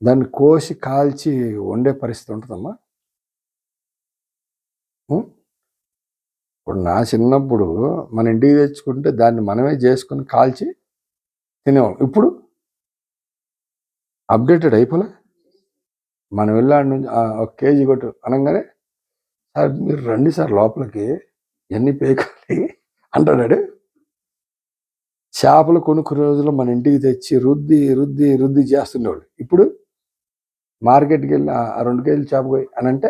A: దాన్ని కోసి కాల్చి వండే పరిస్థితి ఉంటుందమ్మా. ఇప్పుడు నా చిన్నప్పుడు మన ఇంటికి తెచ్చుకుంటే దాన్ని మనమే చేసుకుని కాల్చి తినేవాళ్ళం. ఇప్పుడు అప్డేటెడ్ అయిపోలే. మనం వెళ్ళాడి నుంచి ఒక కేజీ కొట్టు అనగానే, సార్ మీరు రండి సార్ లోపలికి, ఎన్ని పేకాలి అంటాడు. చేపలు కొనుక్కునే రోజుల్లో మన ఇంటికి తెచ్చి రుద్ది రుద్ది రుద్ది చేస్తుండేవాడు. ఇప్పుడు మార్కెట్కి వెళ్ళి 2 కేజీలు చేప పోయి అని అంటే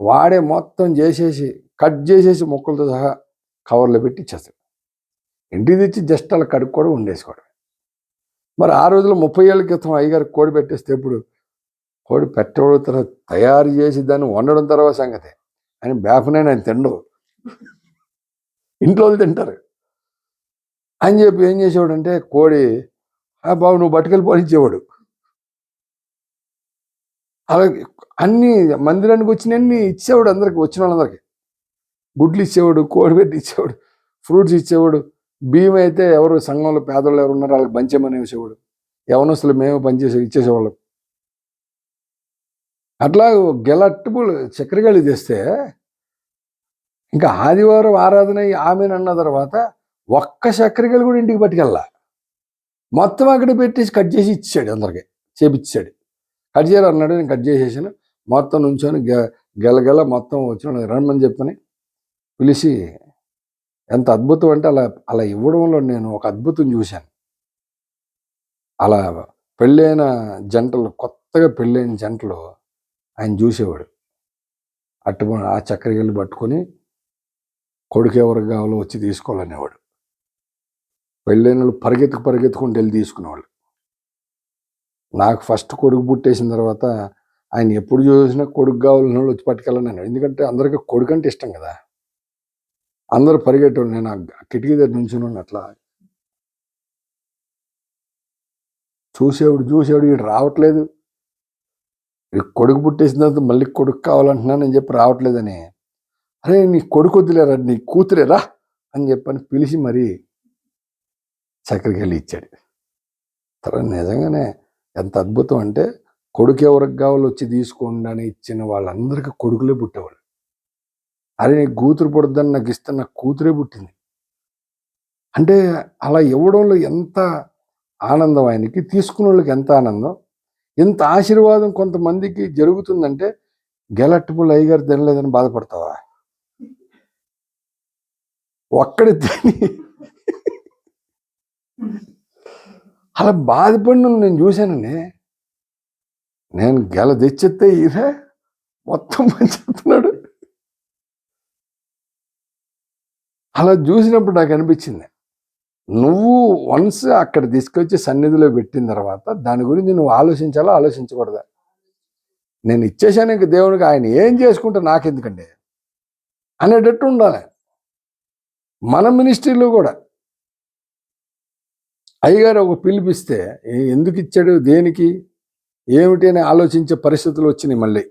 A: వాడే మొత్తం చేసేసి కట్ చేసేసి ముక్కలతో సహా కవర్లో పెట్టి ఇచ్చేస్తాడు. ఇంటికి తెచ్చి జస్ట్ అలా కడుక్కోవడం, వండేసుకోవడం. మరి ఆ రోజుల్లో 30 ఏళ్ళ క్రితం అయ్యగారు కోడి పెట్టేస్తే ఇప్పుడు కోడి పెట్టడం తర్వాత తయారు చేసి దాన్ని వండడం తర్వాత సంగతి. ఆయన బేపనైనా ఆయన తిండు, ఇంట్లో వాళ్ళు తింటారు అని చెప్పి ఏం చేసేవాడు అంటే, కోడి బాబు నువ్వు పట్టుకెళ్ళి ఇచ్చేవాడు. అలాగే అన్ని మందిరానికి వచ్చినన్ని ఇచ్చేవాడు, అందరికి వచ్చిన వాళ్ళందరికీ గుడ్లు ఇచ్చేవాడు, కోడిపెట్టి ఇచ్చేవాడు, ఫ్రూట్స్ ఇచ్చేవాడు. బియ్యం అయితే ఎవరు సంఘంలో పేదలు ఎవరు ఉన్నారో వాళ్ళకి పంచేమని వేసేవాడు. యవనస్తులు మేము ఇచ్చేసేవాళ్ళం. అట్లా గెలట్టుబుల్ చక్కెరగాలి తెస్తే ఇంకా ఆదివారం ఆరాధన ఆమెను అన్న తర్వాత ఒక్క చక్కెరగాలి కూడా ఇంటికి పట్టుకెళ్ళా. మొత్తం అక్కడ పెట్టేసి కట్ చేసి ఇచ్చాడు, అందరికి చేపిచ్చాడు. కట్ చేయరు అన్నాడు, నేను కట్ చేసేసాను. మొత్తం నుంచొని గెలగెల మొత్తం వచ్చిన రమ్మని చెప్పని పిలిచి, ఎంత అద్భుతం అంటే అలా అలా ఇవ్వడంలో నేను ఒక అద్భుతం చూశాను. అలా పెళ్ళైన జంటలు, కొత్తగా పెళ్ళైన జంటలు ఆయన చూసేవాడు. ఆ చక్కెరగిల్లు పట్టుకొని కొడుకు ఎవరికి కావాలో వచ్చి తీసుకోవాలనేవాడు. పెళ్ళైన వాళ్ళు పరిగెత్తుకుంటూ వెళ్ళి తీసుకునేవాళ్ళు. నాకు ఫస్ట్ కొడుకు పుట్టేసిన తర్వాత ఆయన ఎప్పుడు చూసినా కొడుకు కావాలని వాళ్ళు వచ్చి పట్టుకెళ్ళను. ఎందుకంటే అందరికీ కొడుకు అంటే ఇష్టం కదా. అందరూ పరిగెట్టేవాళ్ళు. నేను ఆ కిటికీ దగ్గర నుంచుని అట్లా చూసేవాడు వీడు రావట్లేదు, కొడుకు పుట్టేసిన తర్వాత మళ్ళీ కొడుకు కావాలంటున్నాను అని చెప్పి రావట్లేదని, అరే నీ కొడుకు వద్దులేరా, నీ కూతురేరా అని చెప్పని పిలిచి మరీ చక్కెరకి వెళ్ళి ఇచ్చాడు. తర్వాత నిజంగానే ఎంత అద్భుతం అంటే, కొడుకు ఎవరికి కావాలో వచ్చి తీసుకోండి అని ఇచ్చిన వాళ్ళందరికీ కొడుకులే పుట్టేవాళ్ళు. అరే నీ కూతురు పుడద్దని నాకు ఇస్తే నాకు కూతురే పుట్టింది అంటే అలా ఇవ్వడంలో ఎంత ఆనందం, ఆయనకి తీసుకున్న వాళ్ళకి ఎంత ఆనందం. ఇంత ఆశీర్వాదం కొంతమందికి జరుగుతుందంటే గెలట్టుబుల్ అయ్యగారు తినలేదని బాధపడతావా? ఒక్కడే తిని అలా బాధపడిన నేను చూశానండి. నేను గెల తెచ్చేస్తే ఇదే మొత్తం పంచుతున్నాడు. అలా చూసినప్పుడు నాకు అనిపించింది, నువ్వు వన్స్ అక్కడ తీసుకొచ్చి సన్నిధిలో పెట్టిన తర్వాత దాని గురించి నువ్వు ఆలోచించాలా ఆలోచించకూడదా? నేను ఇచ్చేసాను ఇంక దేవునికి, ఆయన ఏం చేసుకుంటే నాకెందుకండి అనేటట్టు ఉండాలి. మన మినిస్ట్రీలో కూడా అయ్యగారు ఒక పిలిపిస్తే ఎందుకు ఇచ్చాడు, దేనికి, ఏమిటి అని ఆలోచించే పరిస్థితులు వచ్చినాయి మళ్ళీ.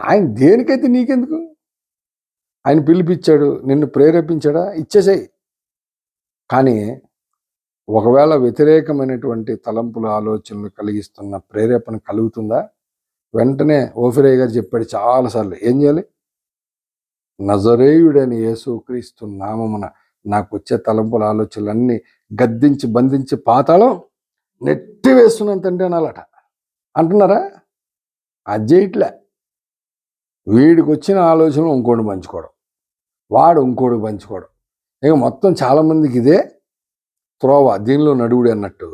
A: ఆయన దేనికైతే నీకెందుకు? ఆయన పిలిపించాడు, నిన్ను ప్రేరేపించాడా, ఇచ్చేసాయి. కానీ ఒకవేళ వ్యతిరేకమైనటువంటి తలంపులు, ఆలోచనలు కలిగిస్తున్న ప్రేరేపణ కలుగుతుందా? వెంటనే ఓఫిరయ్య గారు చెప్పాడు చాలాసార్లు, ఏం చేయాలి? నజరేయుడని యేసుక్రీస్తు నామమున నాకు వచ్చే తలంపుల ఆలోచనలన్నీ గద్దించి బంధించి పాతాళం నెట్టి వేస్తున్నాను తండ్రి అనాలట. అంటున్నారా? అది చేయట్లే. వీడికి వచ్చిన ఆలోచనలు ఇంకోటి పంచుకోవడం, వాడు ఇంకోటి పంచుకోవడం, ఇక మొత్తం చాలామందికి ఇదే త్రోవ, దీనిలో నడువుడి అన్నట్టు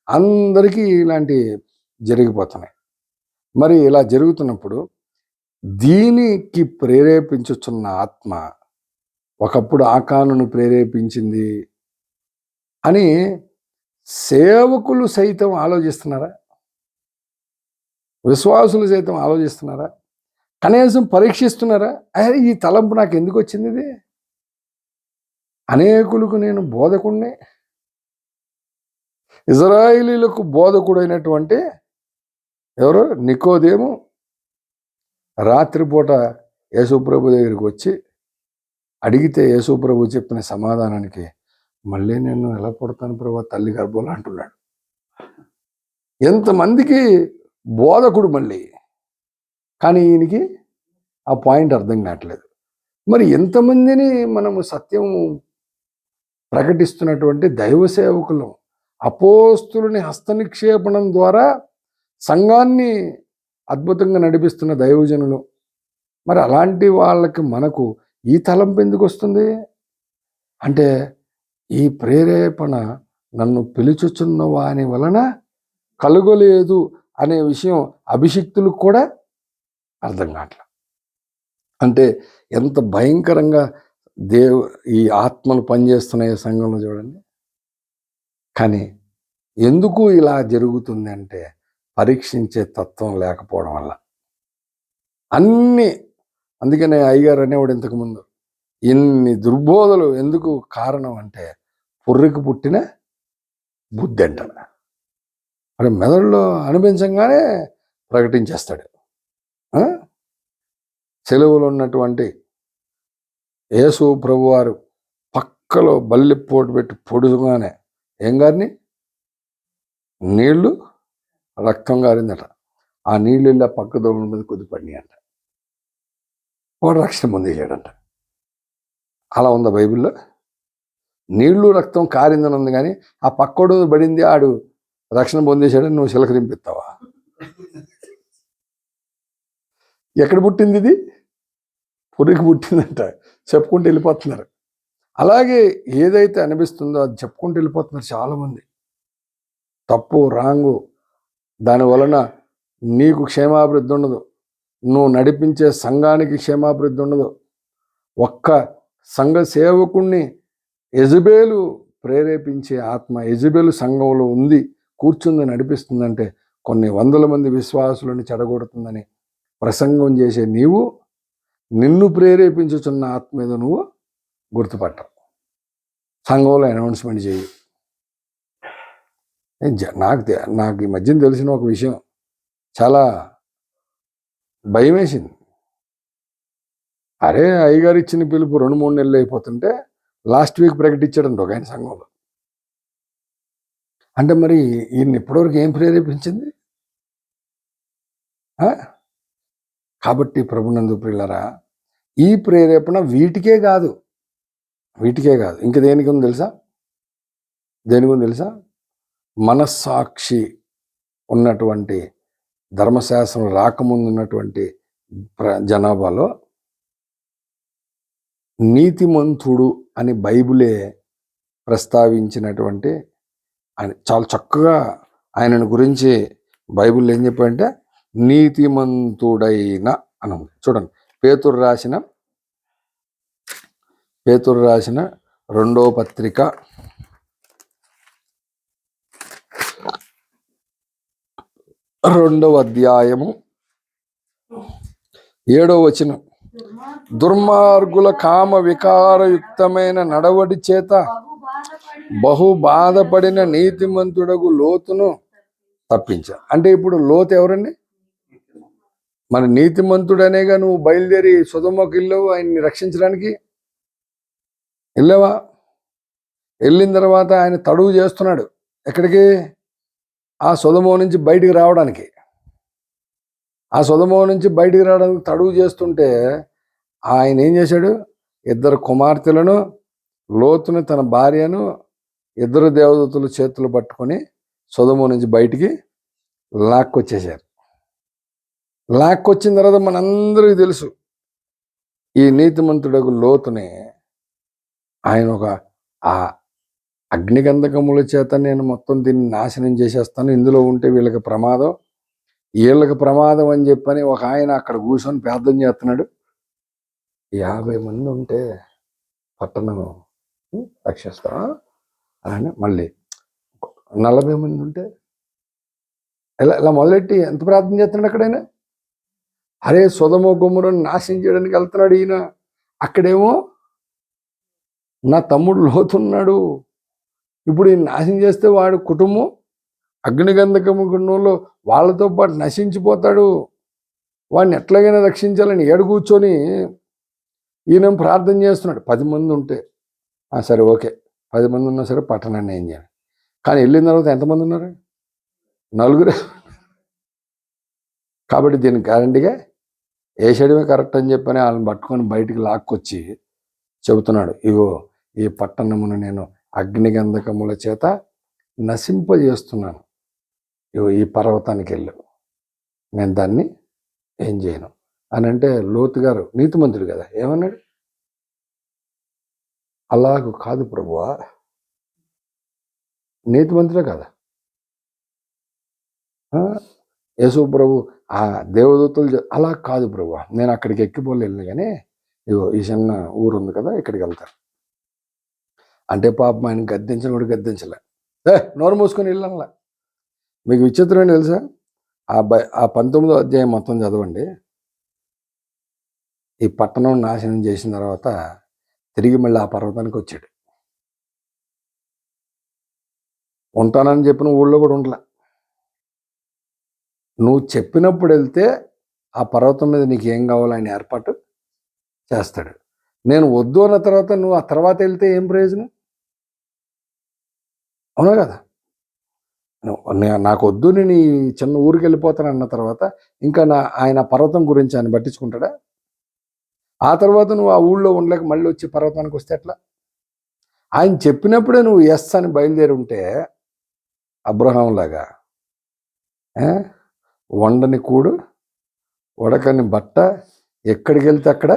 A: అందరికీ ఇలాంటి జరిగిపోతున్నాయి. మరి ఇలా జరుగుతున్నప్పుడు దీనికి ప్రేరేపించుచున్న ఆత్మ ఒకప్పుడు ఆకానును ప్రేరేపించింది అని సేవకులు సైతం ఆలోచిస్తున్నారా? విశ్వాసులు సైతం ఆలోచిస్తున్నారా? కనీసం పరీక్షిస్తున్నారా? అరే ఈ తలంపు నాకు ఎందుకు వచ్చింది? ఇది అనేకులకు నేను బోధకుడిని, ఇజ్రాయేలీలకు బోధకుడైనటువంటి ఎవరు? నికోదేము రాత్రిపూట యేసుప్రభు దగ్గరికి వచ్చి అడిగితే యేసుప్రభు చెప్పిన సమాధానానికి మళ్ళీ నేను ఎలా పుడతాను ప్రభు తల్లి గర్భంలో అంటున్నాడు. ఎంతమందికి బోధకుడు మళ్ళీ, కానీ ఈయనకి ఆ పాయింట్ అర్థం కావట్లేదు. మరి ఎంతమందిని మనము సత్యం ప్రకటిస్తున్నటువంటి దైవ సేవకులు, అపోస్తులని హస్తనిక్షేపణం ద్వారా సంఘాన్ని అద్భుతంగా నడిపిస్తున్న దైవజనులు, మరి అలాంటి వాళ్ళకి మనకు ఈ తలంపు ఎందుకు వస్తుంది అంటే ఈ ప్రేరేపణ నన్ను పిలుచుచున్న వాని వలన కలుగలేదు అనే విషయం అభిషిక్తులకు కూడా అర్థం కావట్లేదు. అంటే ఎంత భయంకరంగా ఈ ఆత్మలు పనిచేస్తున్నాయి సంఘంలో చూడండి. కానీ ఎందుకు ఇలా జరుగుతుంది అంటే పరీక్షించే తత్వం లేకపోవడం వల్ల. అందుకనే అయ్యగారు అనేవాడు ఇంతకుముందు, ఇన్ని దుర్బోధలు ఎందుకు కారణం అంటే పుర్రికి పుట్టిన బుద్ధి అంట. మరి మెదడులో అనిపించంగానే ప్రకటించేస్తాడు. సెలవులో ఉన్నటువంటి యేసు ప్రభువారు పక్కలో బల్లి పోటు పెట్టి పొడుగానే ఏం గారిని నీళ్లు రక్తం గారిందట. ఆ నీళ్ళు ఇలా పక్క దోమల మీద కొద్ది పడినాయి అంట. వాడు రక్షణ పొందేశాడంట. అలా ఉందా బైబిల్లో? నీళ్లు రక్తం కారిందని ఉంది, కానీ ఆ పక్కడు పడింది ఆడు రక్షణ పొందేశాడని నువ్వు చిలకరింపిస్తావా? ఎక్కడ పుట్టింది ఇది? పురికి పుట్టిందంట. చెప్పుకుంటూ వెళ్ళిపోతున్నారు. అలాగే ఏదైతే అనిపిస్తుందో అది చెప్పుకుంటూ వెళ్ళిపోతున్నారు చాలామంది. తప్పు, రాంగు, దానివలన నీకు క్షేమాభివృద్ధి ఉండదు, నువ్వు నడిపించే సంఘానికి క్షేమాభివృద్ధి ఉండదు. ఒక్క సంఘ సేవకుణ్ణి యెజబెలు ప్రేరేపించే ఆత్మ యెజబెలు సంఘంలో ఉంది, కూర్చుంది, నడిపిస్తుందంటే కొన్ని వందల మంది విశ్వాసులను చెడగొడుతుందని ప్రసంగం చేసే నీవు నిన్ను ప్రేరేపించుచున్న ఆత్మ మీద నువ్వు గుర్తుపట్టవు. సంఘంలో అనౌన్స్మెంట్ చేయి. నాకు ఈ మధ్యన తెలిసిన ఒక విషయం చాలా భయం వేసింది. అరే అయ్యగారు ఇచ్చిన పిలుపు 2-3 నెలలు అయిపోతుంటే లాస్ట్ వీక్ ప్రకటించాడంట ఒక ఆయన సంఘంలో. అంటే మరి ఈయన ఇప్పటివరకు ఏం ప్రేరేపించింది? కాబట్టి ప్రభునందు ప్రియులారా, ఈ ప్రేరేపణ వీటికే కాదు ఇంక దేనికి ఉంది తెలుసా? మనస్సాక్షి ఉన్నటువంటి, ధర్మశాస్త్రం రాకముందు ఉన్నటువంటి జనాభాలో నీతిమంతుడు అని బైబిలే ప్రస్తావించినటువంటి ఆయన చాలా చక్కగా ఆయనను గురించి బైబిల్ ఏం చెప్పాడంటే నీతిమంతుడైన అని ఉంది. చూడండి, పేతురు రాసిన 2వ పత్రిక 2వ అధ్యాయము 7వ వచనం. దుర్మార్గుల కామ వికారయుక్తమైన నడవడి చేత బహు బాధపడిన నీతిమంతుడగు లోతును తప్పించా. అంటే ఇప్పుడు లోతు ఎవరండి? మన నీతిమంతుడనేగా నువ్వు బయలుదేరి సొదొమకు వెళ్ళావు ఆయన్ని రక్షించడానికి. వెళ్ళావా? వెళ్ళిన తర్వాత ఆయన తడువు చేస్తున్నాడు. ఎక్కడికి? ఆ సొదొమ నుంచి బయటికి రావడానికి. ఆ సొదొమ నుంచి బయటికి రావడానికి తడువు చేస్తుంటే ఆయన ఏం చేశాడు? 2 కుమార్తెలను లోతుని తన భార్యను ఇద్దరు దేవదూతలు చేతులు పట్టుకొని సొదొమ నుంచి బయటికి లాక్కొచ్చేశారు. లాక్కొచ్చిన తర్వాత మనందరికీ తెలుసు, ఈ నీతిమంతుడకు లోతుని ఆయన ఒక ఆ అగ్నిగంధకముల చేత నేను మొత్తం దీన్ని నాశనం చేసేస్తాను, ఇందులో ఉంటే వీళ్ళకి ప్రమాదం అని చెప్పని ఒక ఆయన అక్కడ కూర్చొని ప్రార్థన చేస్తున్నాడు. 50 మంది ఉంటే పట్టణం రక్షిస్తా అని, మళ్ళీ 40 మంది ఉంటే ఇలా మొదలెట్టి ఎంత ప్రార్థన చేస్తున్నాడు అక్కడైనా. అరే సొదొమ గొమొర్రాను నాశనం చేయడానికి వెళ్తున్నాడు ఈయన, అక్కడేమో నా తమ్ముడు లోతున్నాడు, ఇప్పుడు ఈయన నాశనం చేస్తే వాడి కుటుంబం అగ్నిగంధకము గుండంలో వాళ్ళతో పాటు నశించిపోతాడు, వాడిని ఎట్లాగైనా రక్షించాలని ఏడు కూర్చొని ఈయన ప్రార్థన చేస్తున్నాడు. 10 మంది ఉంటే సరే ఓకే, 10 మంది ఉన్నా సరే పట్టణాన్ని ఏం చేయాలి. కానీ వెళ్ళిన తర్వాత ఎంతమంది ఉన్నారు? 4. కాబట్టి దీనికి గ్యారంటీగా వేసేయడమే కరెక్ట్ అని చెప్పని వాళ్ళని పట్టుకొని బయటికి లాక్కొచ్చి చెబుతున్నాడు, ఇగో ఈ పట్టణమును నేను అగ్నిగంధకముల చేత నశింపజేస్తున్నాను, ఇగో ఈ పర్వతానికి వెళ్ళు, నేను దాన్ని ఏం చేయను అని అంటే, లోతు గారు నీతిమంతుడు కదా, ఏమన్నాడు? అలాగూ కాదు ప్రభువా, నీతిమంతుడే కదా. యేసు ప్రభు ఆ దేవదూతలు అలా కాదు ప్రభువా, నేను అక్కడికి ఎక్కిపోలేదు, కానీ ఇగో ఈ చిన్న ఊరు ఉంది కదా, ఇక్కడికి వెళ్తాను అంటే పాపం ఆయన గద్దించడం కూడా గద్దించలే, నోరు మూసుకొని వెళ్ళంలా. మీకు విచిత్రమైన తెలుసా, ఆ 19వ అధ్యాయం మొత్తం చదవండి. ఈ పట్టణం నాశనం చేసిన తర్వాత తిరిగి మళ్ళీ ఆ పర్వతానికి వచ్చాడు. ఉంటానని చెప్పిన ఊళ్ళో కూడా ఉండలే. నువ్వు చెప్పినప్పుడు వెళ్తే ఆ పర్వతం మీద నీకు ఏం కావాలో ఆయన ఏర్పాటు చేస్తాడు. నేను వద్దు అన్న తర్వాత నువ్వు ఆ తర్వాత వెళ్తే ఏం ప్రయోజనం? అవునా కదా? నాకు వద్దు, నేను ఈ చిన్న ఊరికి వెళ్ళిపోతాను అన్న తర్వాత ఇంకా ఆయన పర్వతం గురించి ఆయన పట్టించుకుంటాడా? ఆ తర్వాత నువ్వు ఆ ఊళ్ళో ఉండలేక మళ్ళీ వచ్చి పర్వతానికి వస్తే ఎట్లా? ఆయన చెప్పినప్పుడే నువ్వు ఎస్ అని బయలుదేరి ఉంటే అబ్రహాం లాగా వండని కూడు ఉడకని బట్ట, ఎక్కడికి వెళ్తే అక్కడ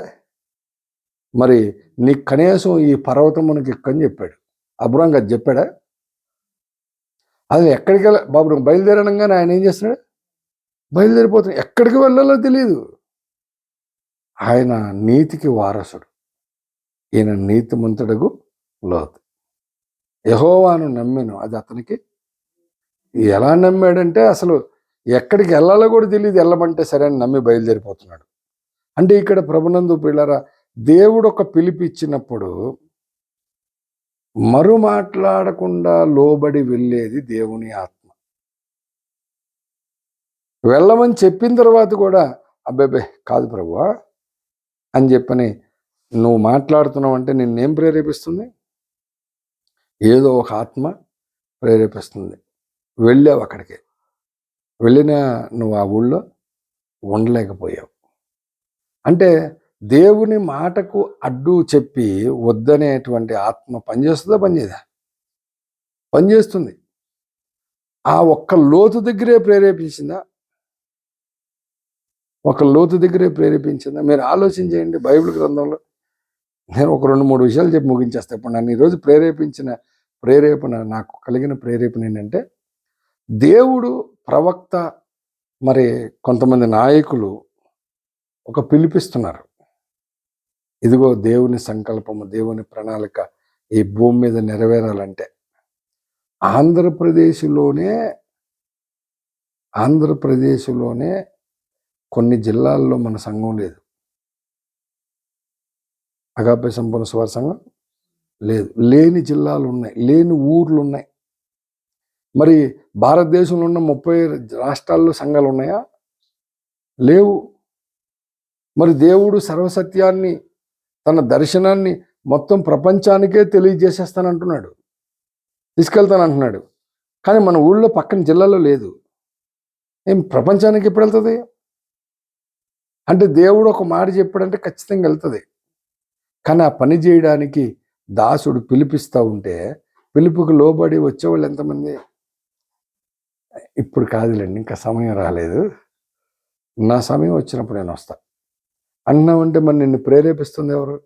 A: మరి నీ కనీసం ఈ పర్వతం మనకి ఎక్కని చెప్పాడు. అబ్రహాం గారు చెప్పాడా? అది ఎక్కడికి వెళ్ళ బాబు నువ్వు బయలుదేరనంగానే ఆయన ఏం చేస్తున్నాడు? బయలుదేరిపోతున్నాడు. ఎక్కడికి వెళ్ళాలో తెలియదు. ఆయన నీతికి వారసుడు, ఈయన నీతిమంతుడగు లోతు. యెహోవాను నమ్మెను, అది అతనికి. ఎలా నమ్మాడంటే అసలు ఎక్కడికి వెళ్ళాలో కూడా తెలియదు, వెళ్ళమంటే సరే అని నమ్మి బయలుదేరిపోతున్నాడు. అంటే ఇక్కడ ప్రభునందు ప్రియులారా, దేవుడు ఒక పిలిపిచ్చినప్పుడు మరు మాట్లాడకుండా లోబడి వెళ్ళేది దేవుని ఆత్మ. వెళ్ళమని చెప్పిన తర్వాత కూడా అబ్బాయి కాదు ప్రభువా అని చెప్పని నువ్వు మాట్లాడుతున్నావు అంటే నిన్నేం ప్రేరేపిస్తుంది? ఏదో ఒక ఆత్మ ప్రేరేపిస్తుంది. వెళ్ళావు అక్కడికి, వెళ్ళినా నువ్వు ఆ ఊళ్ళో ఉండలేకపోయావు. అంటే దేవుని మాటకు అడ్డు చెప్పి వద్దనేటువంటి ఆత్మ పనిచేస్తుందా? పనిచేదా? పనిచేస్తుంది. ఆ ఒక్క లోతు దగ్గరే ప్రేరేపించిందా? ఒక లోతు దగ్గరే ప్రేరేపించిందా? మీరు ఆలోచన చేయండి. బైబిల్ గ్రంథంలో నేను ఒక 2-3 విషయాలు చెప్పి ముగించేస్తాను. ఇప్పుడు నన్ను ఈరోజు ప్రేరేపణ నాకు కలిగిన ప్రేరేపణ ఏంటంటే, దేవుడు ప్రవక్త మరి కొంతమంది నాయకులు ఒక పిలిపిస్తున్నారు. ఇదిగో దేవుని సంకల్పము, దేవుని ప్రణాళిక ఈ భూమి మీద నెరవేరాలంటే ఆంధ్రప్రదేశ్లోనే కొన్ని జిల్లాల్లో మన సంఘం లేదు. అగాపే సంపూర్ణ సువార్త సంఘం లేదు. లేని జిల్లాలు ఉన్నాయి, లేని ఊర్లు ఉన్నాయి. మరి భారతదేశంలో ఉన్న 30 రాష్ట్రాల్లో సంఘాలు ఉన్నాయా? లేవు. మరి దేవుడు సర్వసత్యాన్ని, తన దర్శనాన్ని మొత్తం ప్రపంచానికే తెలియజేసేస్తానంటున్నాడు, తీసుకెళ్తానంటున్నాడు. కానీ మన ఊళ్ళో పక్కన జిల్లాలో లేదు. ఏం ప్రపంచానికి ఎప్పుడు వెళ్తుంది? అంటే దేవుడు ఒక మాట చెప్పాడంటే ఖచ్చితంగా వెళ్తుంది. కానీ ఆ పని చేయడానికి దాసుడు పిలిపిస్తూ ఉంటే పిలుపుకు లోబడి వచ్చేవాళ్ళు ఎంతమంది? ఇప్పుడు కాదులేండి, ఇంకా సమయం రాలేదు, నా సమయం వచ్చినప్పుడు నేను వస్తా అన్నావంటే మరి నిన్ను ప్రేరేపిస్తుంది ఎవరు?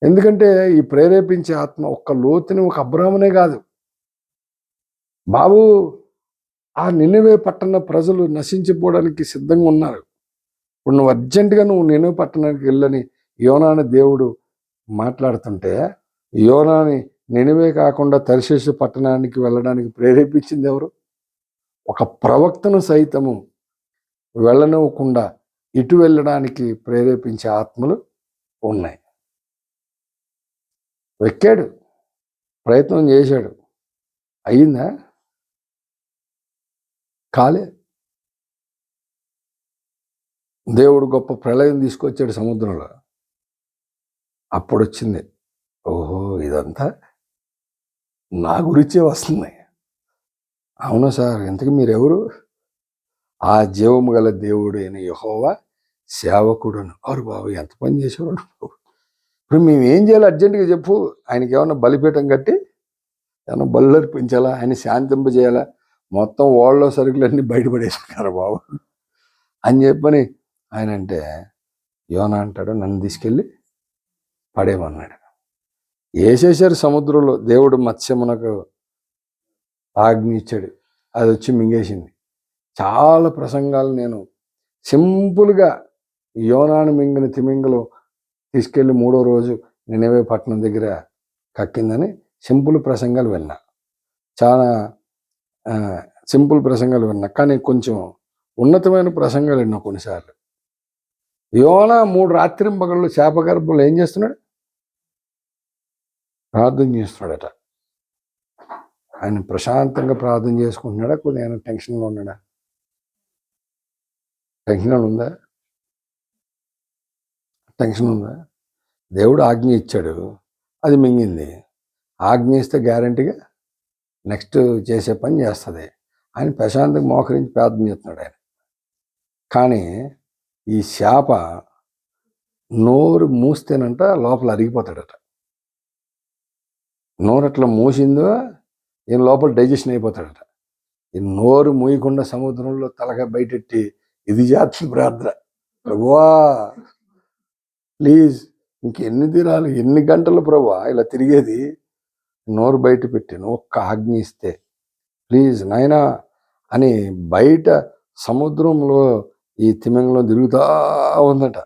A: ఎందుకంటే ఈ ప్రేరేపించే ఆత్మ ఒక్క లోతుని, ఒక అబ్రాహ్మనే కాదు బాబు, ఆ నినివే పట్టణ ప్రజలు నశించిపోవడానికి సిద్ధంగా ఉన్నారు. ఇప్పుడు నువ్వు అర్జెంటుగా నినివే పట్టణానికి వెళ్ళని యోనాని దేవుడు మాట్లాడుతుంటే, యోనాని నినివే కాకుండా తర్షీషు పట్టణానికి వెళ్ళడానికి ప్రేరేపించింది ఎవరు? ఒక ప్రవక్తను సైతము వెళ్ళనివ్వకుండా ఇటు వెళ్ళడానికి ప్రేరేపించే ఆత్మలు ఉన్నాయి. వెక్కాడు, ప్రయత్నం చేశాడు, అయ్యిందా? కాలే. దేవుడు గొప్ప ప్రళయం తీసుకొచ్చాడు సముద్రంలో. అప్పుడు వచ్చింది, ఓహో ఇదంతా నా గురించే వస్తుంది. అవును సార్, ఇంతకు మీరెవరు? ఆ జీవము గల దేవుడు అయిన యెహోవా సేవకుడును. అరు బాబు, ఎంత పని చేసేవాడు బాబు. ఇప్పుడు మేము ఏం చేయాలి అర్జెంటుగా చెప్పు? ఆయనకి ఏమన్నా బలిపీఠం కట్టి ఏమన్నా బలు అర్పించాలా? ఆయన శాంతింపజేయాలా? మొత్తం ఓళ్ళలో సరుకులన్నీ బయటపడేసుకున్నారు బాబు అని చెప్పని ఆయన అంటే, యోనా అంటాడు, నన్ను తీసుకెళ్ళి పడేమన్నాడు. వేసేసారు సముద్రంలో. దేవుడు మత్స్యమునకు ఆజ్ఞ ఇచ్చాడు, అది వచ్చి మింగేసింది. చాలా ప్రసంగాలు నేను సింపుల్గా యోనాను మింగిన తిమింగలు తీసుకెళ్ళి 3వ రోజు నినివే పట్టణం దగ్గర కక్కిందని సింపుల్ ప్రసంగాలు విన్నా. చాలా సింపుల్ ప్రసంగాలు విన్నా, కానీ కొంచెం ఉన్నతమైన ప్రసంగాలు విన్నా కొన్నిసార్లు. యోనా 3 రాత్రింపగళ్ళు చేప గర్భంలో ఏం చేస్తున్నాడు? ప్రార్థన చేస్తున్నాడట. ఆయన ప్రశాంతంగా ప్రార్థన చేసుకుంటున్నాడా? కొద్దిగా టెన్షన్లో ఉన్నాడా? టెన్షన్ ఉందా? టెన్షన్ ఉందా? దేవుడు ఆజ్ఞ ఇచ్చాడు, అది మింగింది. ఆజ్ఞ ఇస్తే గ్యారంటీగా నెక్స్ట్ చేసే పని చేస్తుంది. ఆయన ప్రశాంతంగా మోకరించి ప్రార్థన చేస్తున్నాడు ఆయన. కానీ ఈ శాప నోరు మూస్తేనంట లోపల అరిగిపోతాడట. నోరు అట్లా మూసిందో ఈయన లోపల డైజెషన్ అయిపోతాడట. ఈ నోరు మూయకుండా సముద్రంలో తలగా బయటెట్టి ఇది చేస్తుంది ప్రార్థన, ప్రభువా ప్లీజ్ ఇంకెన్ని తీరాలి, ఎన్ని గంటలు ప్రభువా ఇలా తిరిగేది? నోరు బయట పెట్టాను, ఒక్క ఆజ్ఞ ఇస్తే ప్లీజ్ నాయనా అని బయట సముద్రంలో ఈ తిమింగలం తిరుగుతూ ఉందట.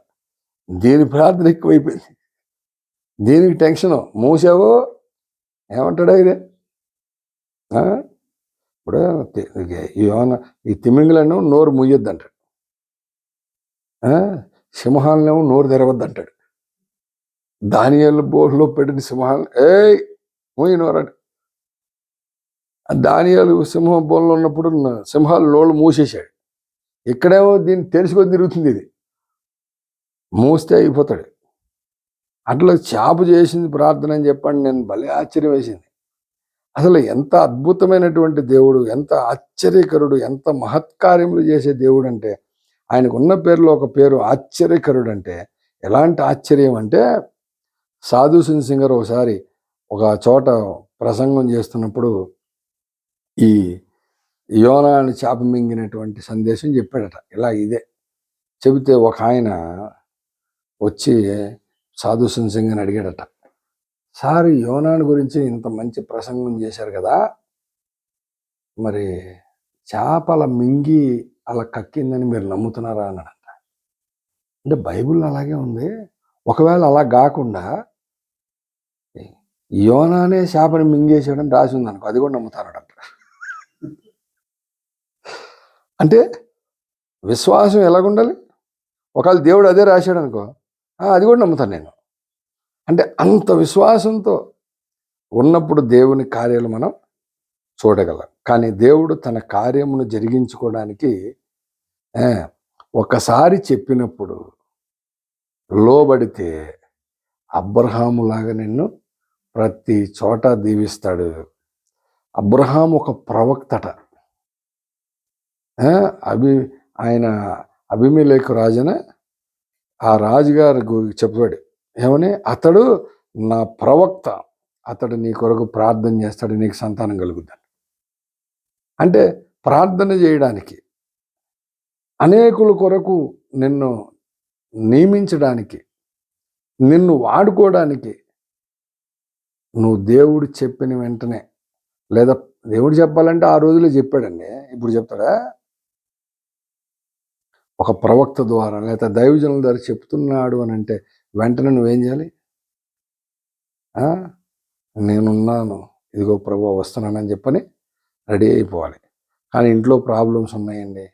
A: దీని ప్రార్థన ఎక్కువైపోయింది, దీనికి టెన్షన్. మూసావో ఏమంటాడా ఇదే? ఇప్పుడు ఈ తిమింగలను నోరు మూయొద్దు అంటాడు, సింహాలనేమో నోరు తెరవద్దు అంటాడు. దానియేలు బోర్డులో పెట్టిన సింహాలు మూయి నోరండి. దానియేలు సింహం బోన్లో ఉన్నప్పుడు సింహాలు నోళ్ళు మూసేశాడు. ఇక్కడేమో దీన్ని తెలుసుకొని తిరుగుతుంది, ఇది మూస్తే అయిపోతాడు. అట్లా చేప చేసింది ప్రార్థన అని చెప్పండి, నేను భలే ఆశ్చర్యం వేసింది. అసలు ఎంత అద్భుతమైనటువంటి దేవుడు, ఎంత ఆశ్చర్యకరుడు, ఎంత మహత్కార్యములు చేసే దేవుడు అంటే, ఆయనకు ఉన్న పేరులో ఒక పేరు ఆశ్చర్యకరుడు. అంటే ఎలాంటి ఆశ్చర్యం అంటే, సాధు సింగర్ ఒకసారి ఒక చోట ప్రసంగం చేస్తున్నప్పుడు ఈ యోనాని చేప మింగినటువంటి సందేశం చెప్పాడట. ఇలా ఇదే చెబితే ఒక ఆయన వచ్చి సాధు సింగ్ అని అడిగాడట, సార్ యోనాని గురించి ఇంత మంచి ప్రసంగం చేశారు కదా, మరి చేప అలా మింగి అలా కక్కిందని మీరు నమ్ముతున్నారా అన్నాడట. అంటే బైబిల్లో అలాగే ఉంది, ఒకవేళ అలా కాకుండా యోనానే చేపని మింగేసాడని రాసి ఉంది అనుకో, అది కూడా నమ్ముతారట. అంటే విశ్వాసం ఎలాగుండాలి? ఒకవేళ దేవుడు అదే రాశాడు అనుకో, అది కూడా నమ్ముతాను నేను. అంటే అంత విశ్వాసంతో ఉన్నప్పుడు దేవుని కార్యాలు మనం చూడగలం. కానీ దేవుడు తన కార్యమును జరిగించుకోవడానికి ఒకసారి చెప్పినప్పుడు లోబడితే అబ్రహాములాగా నిన్ను ప్రతి చోట దీవిస్తాడు. అబ్రహాం ఒక ప్రవక్తట. ఆయన అబీమెలెకు రాజున ఆ రాజుగారు చెప్పాడు ఏమని, అతడు నా ప్రవక్త అతడు నీ కొరకు ప్రార్థన చేస్తాడు, నీకు సంతానం కలుగుద్దని. అంటే ప్రార్థన చేయడానికి, అనేకుల కొరకు నిన్ను నియమించడానికి, నిన్ను వాడుకోవడానికి నువ్వు దేవుడు చెప్పిన వెంటనే, లేదా దేవుడు చెప్పాలంటే ఆ రోజులో చెప్పాడండి, ఇప్పుడు చెప్తాడా? ఒక ప్రవక్త ద్వారా లేదా దైవజనుల ద్వారా చెప్తున్నాడు అని అంటే వెంటనే నువ్వేం చేయాలి? నేనున్నాను, ఇదిగో ప్రభువా వస్తున్నానని చెప్పని రెడీ అయిపోవాలి. కానీ ఇంట్లో ప్రాబ్లమ్స్ ఉన్నాయండి,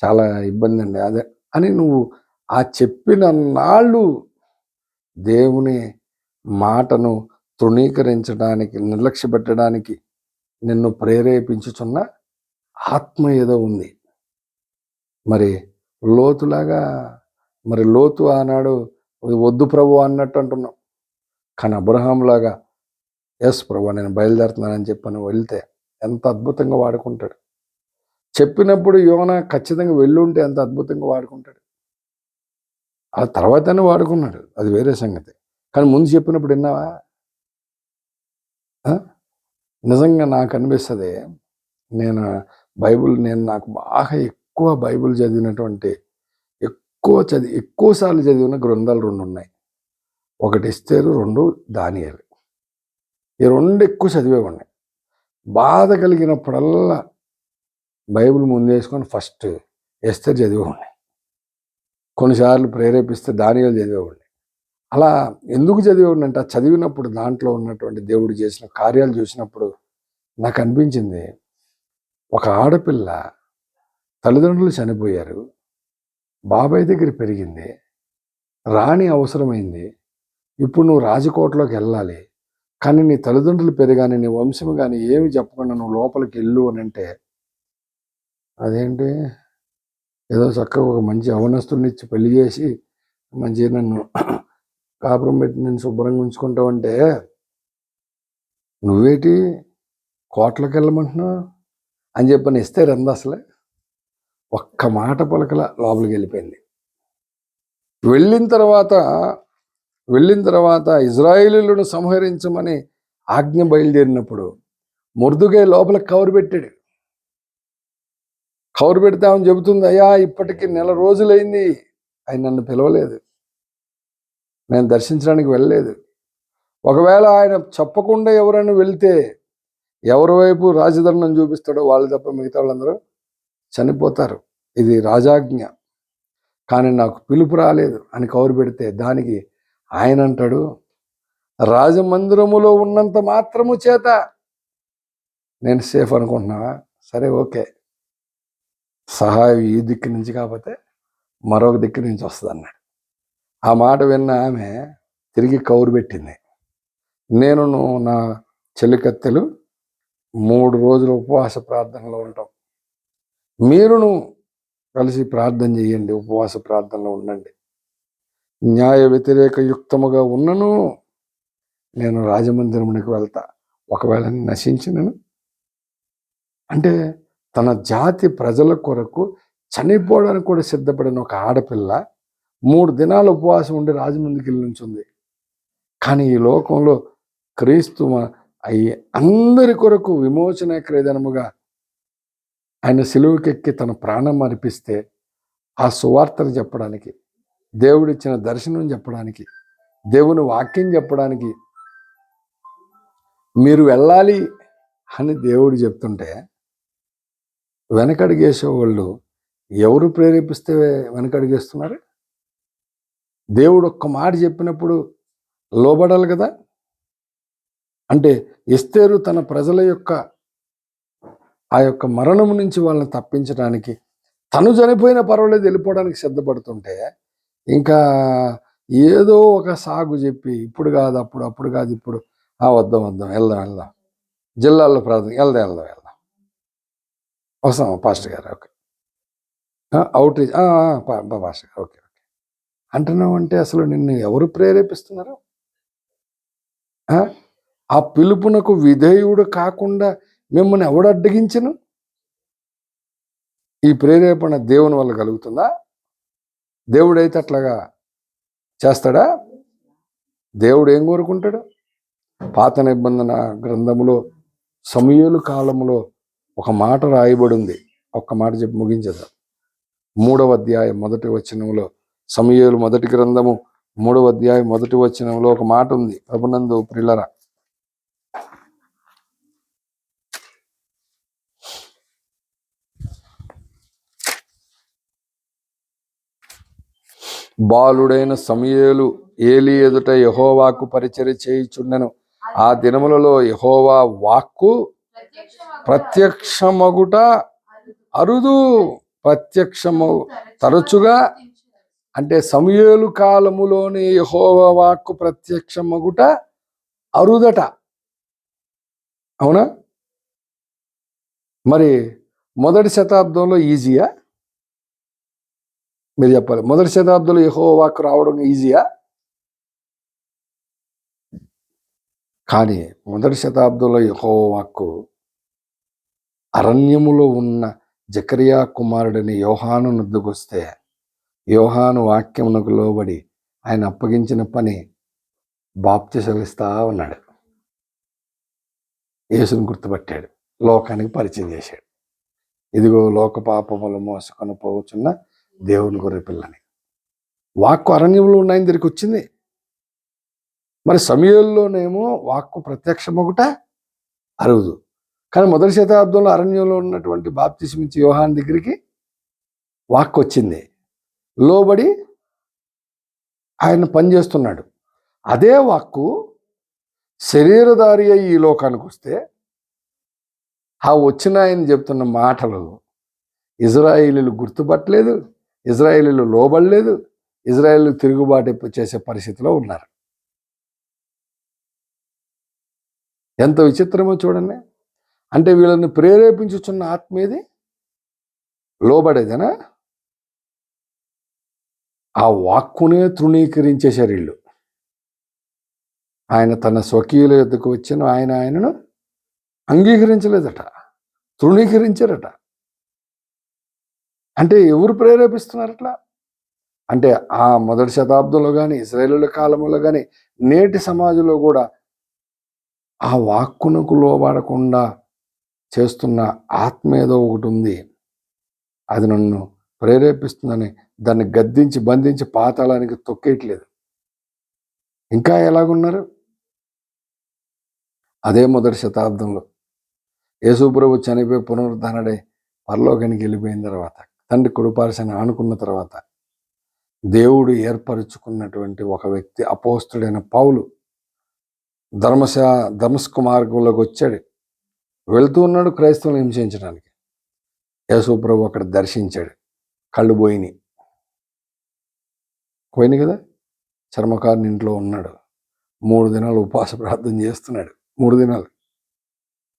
A: చాలా ఇబ్బంది అండి, అదే అని నువ్వు ఆ చెప్పిన నాళ్ళు దేవుని మాటను తృణీకరించడానికి, నిర్లక్ష్య పెట్టడానికి నిన్ను ప్రేరేపించుచున్న ఆత్మ ఏదో ఉంది. మరి లోతులాగా, మరి లోతు ఆనాడు వద్దు ప్రభు అన్నట్టు అంటున్నాం, కానీ అబ్రహాంలాగా ఎస్ ప్రభు నేను బయలుదేరుతున్నానని చెప్పని వెళ్తే ఎంత అద్భుతంగా వాడుకుంటాడు. చెప్పినప్పుడు యోనా ఖచ్చితంగా వెళ్ళుంటే ఎంత అద్భుతంగా వాడుకుంటాడు. ఆ తర్వాతనే వాడుకున్నాడు, అది వేరే సంగతి. కానీ ముందు చెప్పినప్పుడు విన్నావా? నిజంగా నాకు అనిపిస్తుంది, నేను నాకు బాగా ఎక్కువ బైబిల్ చదివినటువంటి, ఎక్కువసార్లు చదివిన గ్రంథాలు 2 ఉన్నాయి. ఒకటి ఎస్తేరు, 2 దానియేలు. ఈ 2 ఎక్కువ చదివేవాడిని. బాధ కలిగినప్పుడల్లా బైబిల్ ముందేసుకొని ఫస్ట్ ఎస్తేరు చదివేవాడిని. కొన్నిసార్లు ప్రేరేపిస్తే దానియేలు చదివేవాడిని. అలా ఎందుకు చదివేవాడిని అంటే, చదివినప్పుడు దాంట్లో ఉన్నటువంటి దేవుడు చేసిన కార్యాలు చూసినప్పుడు నాకు అనిపించింది, ఒక ఆడపిల్ల తల్లిదండ్రులు చనిపోయారు, బాబాయ్ దగ్గర పెరిగింది, రాణి అవసరమైంది, ఇప్పుడు నువ్వు రాజకోటలోకి వెళ్ళాలి, కానీ నీ తల్లిదండ్రులు పెరిగాని, నీ వంశం కానీ ఏమి చెప్పకుండా నువ్వు లోపలికి వెళ్ళు అని అంటే, అదేంటి ఏదో చక్కగా ఒక మంచి అవనస్తుని ఇచ్చి పెళ్లి చేసి మంచిగా నన్ను కాపురం పెట్టి నేను శుభ్రంగా ఉంచుకుంటావంటే, నువ్వేటి కోట్లోకి వెళ్ళమంటున్నావు అని చెప్పని ఇస్తే రంది అసలే ఒక్క మాట పలకల లోపలికి వెళ్ళిపోయింది. వెళ్ళిన తర్వాత ఇజ్రాయేలీయులను సంహరించమని ఆజ్ఞ బయలుదేరినప్పుడు మొర్దుకై లోపలికి కవరు పెట్టాడు. కవరు పెడతామని చెబుతుంది, అయ్యా ఇప్పటికి 1 రోజులైంది, ఆయన నన్ను పిలవలేదు, నేను దర్శించడానికి వెళ్ళలేదు. ఒకవేళ ఆయన చెప్పకుండా ఎవరైనా వెళ్తే ఎవరి వైపు రాజధర్మం చూపిస్తాడో వాళ్ళు తప్ప మిగతా వాళ్ళందరూ చనిపోతారు, ఇది రాజాజ్ఞ, కానీ నాకు పిలుపు రాలేదు అని కౌరు పెడితే దానికి ఆయన అంటాడు, రాజమందిరములో ఉన్నంత మాత్రము చేత నేను సేఫ్ అనుకుంటున్నావా? సరే ఓకే, సహాయం ఈ దిక్కు నుంచి కాకపోతే మరొక దిక్కు నుంచి వస్తుంది అన్నాడు. ఆ మాట విన్న ఆమె తిరిగి కౌరు పెట్టింది. నేను నా చెలికత్తెలు 3 రోజులు ఉపవాస ప్రార్థనలో ఉంటాం, మీరును కలిసి ప్రార్థన చేయండి, ఉపవాస ప్రార్థనలో ఉండండి, న్యాయ వ్యతిరేక యుక్తముగా ఉన్నను నేను రాజమందిరమునికి వెళ్తా, ఒకవేళ నశించినను. అంటే తన జాతి ప్రజల కొరకు చనిపోవడానికి కూడా సిద్ధపడిన ఒక ఆడపిల్ల 3 దినాలు ఉపవాసం ఉండి రాజమందికి నుంచుంది. కానీ ఈ లోకంలో క్రీస్తు అందరి కొరకు విమోచన క్రేదనముగా ఆయన సిలువకెక్కి తన ప్రాణం అర్పిస్తే ఆ సువార్తను చెప్పడానికి, దేవుడిచ్చిన దర్శనం చెప్పడానికి, దేవుని వాక్యం చెప్పడానికి మీరు వెళ్ళాలి అని దేవుడు చెప్తుంటే వెనకడిగేసేవాళ్ళు ఎవరు ప్రేరేపిస్తే వెనకడిగేస్తున్నారు? దేవుడు ఒక్క మాట చెప్పినప్పుడు లోబడాలి కదా. అంటే ఎస్తేరు తన ప్రజల యొక్క ఆ యొక్క మరణం నుంచి వాళ్ళని తప్పించడానికి, తను చనిపోయిన పర్వాలేదు వెళ్ళిపోవడానికి సిద్ధపడుతుంటే, ఇంకా ఏదో ఒక సాగు చెప్పి ఇప్పుడు కాదు అప్పుడు, అప్పుడు కాదు ఇప్పుడు, వద్దాం వెళ్దాం జిల్లాల్లో ప్రార్థన వెళ్దాం వస్తాం పాస్టర్ గారు, ఓకే అవుట్రీచ్ పాస్టర్ గారు, ఓకే అంటున్నావు అంటే అసలు నిన్ను ఎవరు ప్రేరేపిస్తున్నారు? ఆ పిలుపునకు విధేయుడు కాకుండా మిమ్మల్ని ఎవడు అడ్డగించను? ఈ ప్రేరేపణ దేవుని వల్ల కలుగుతుందా? దేవుడైతే అట్లాగా చేస్తాడా? దేవుడు ఏం కోరుకుంటాడు? పాత నిబంధన గ్రంథములో సమూయేలు కాలములో ఒక మాట రాయబడి ఉంది. ఒక్క మాట చెప్పి ముగించేద్దాం. 3వ అధ్యాయం 1వ వచనంలో, సమూయేలు మొదటి గ్రంథము 3వ అధ్యాయం 1వ వచనంలో ఒక మాట ఉంది. ప్రభునందు ప్రియులారా, బాలుడైన సమూయేలు ఏలి ఎదుట యెహోవాకు పరిచర్య చేయుచుండెను. ఆ దినములలో యెహోవా వాక్కు ప్రత్యక్షమగుట అరుదు. ప్రత్యక్షము తరచుగా అంటే సమూయేలు కాలములోని యెహోవా వాక్కు ప్రత్యక్షమగుట అరుదట. అవునా? మరి మొదటి శతాబ్దంలో ఈజీయా? మీరు చెప్పాలి. మొదటి శతాబ్దంలో యెహోవా వాక్కు రావడం ఈజీయా? కానీ మొదటి శతాబ్దంలో యెహోవా వాక్కు అరణ్యములో ఉన్న జకరియా కుమారుడిని యోహాను నొద్దకు వస్తే, యోహాను వాక్యమునకు లోబడి ఆయన అప్పగించిన పని బాప్తిసమిస్తా ఉన్నాడు. యేసుని గుర్తుపట్టాడు, లోకానికి పరిచయం చేశాడు. ఇదిగో లోక పాపములు మోసుకొని పోవచ్చున్న దేవుని గొర్రె పిల్లని. వాక్కు అరణ్యంలో ఉన్నాయని తిరిగి వచ్చింది. మరి సమూయేలులోనేమో వాక్కు ప్రత్యక్షమగుట అరుదు. కానీ మొదటి శతాబ్దంలో అరణ్యంలో ఉన్నటువంటి బాప్తిసమిచ్చే యోహాను దగ్గరికి వాక్కు వచ్చింది, లోబడి ఆయన పనిచేస్తున్నాడు. అదే వాక్కు శరీరధారి అయి ఈ లోకానికి వస్తే, ఆ వచ్చిన ఆయన చెప్తున్న మాటలు ఇజ్రాయేలీలు గుర్తుపట్టలేదు, ఇజ్రాయేలీలు లోబడలేదు, ఇజ్రాయేలీలు తిరుగుబాటు చేసే పరిస్థితిలో ఉన్నారు. ఎంత విచిత్రమో చూడండి. అంటే వీళ్ళని ప్రేరేపించుచున్న ఆత్మేది? లోబడేదేనా? ఆ వాక్కునే తృణీకరించేశారు వీళ్ళు. ఆయన తన స్వకీయుల యొద్దకు వచ్చిన ఆయనను అంగీకరించలేదట, తృణీకరించారట. అంటే ఎవరు ప్రేరేపిస్తున్నారు అట్లా? అంటే ఆ మొదటి శతాబ్దంలో కానీ, ఇశ్రాయేలీయుల కాలంలో కానీ, నేటి సమాజంలో కూడా ఆ వాక్కునకు లోబడకుండా చేస్తున్న ఆత్మ ఏదో ఒకటి ఉంది, అది నన్ను ప్రేరేపిస్తుందని దాన్ని గద్దించి బంధించి పాతాళానికి తొక్కేయట్లేదు. ఇంకా ఎలాగున్నారు? అదే మొదటి శతాబ్దంలో యేసుప్రభు చనిపోయి పునరుద్ధరణడై పరలోకానికి వెళ్ళిపోయిన తర్వాత, తండ్రి కుడిపార్శ్వాన ఆనుకున్న తర్వాత, దేవుడు ఏర్పరచుకున్నటువంటి ఒక వ్యక్తి అపోస్తుడైన పౌలు దమస్కు మార్గంలోకి వచ్చాడు. వెళ్తూ ఉన్నాడు క్రైస్తవులను హింసించడానికి. యేసుప్రభు అక్కడ దర్శించాడు. కళ్ళు పోయినాయి కదా. చర్మకారుని ఇంట్లో ఉన్నాడు. 3 దినాలు ఉపవాస ప్రార్థన చేస్తున్నాడు. 3 దినాలు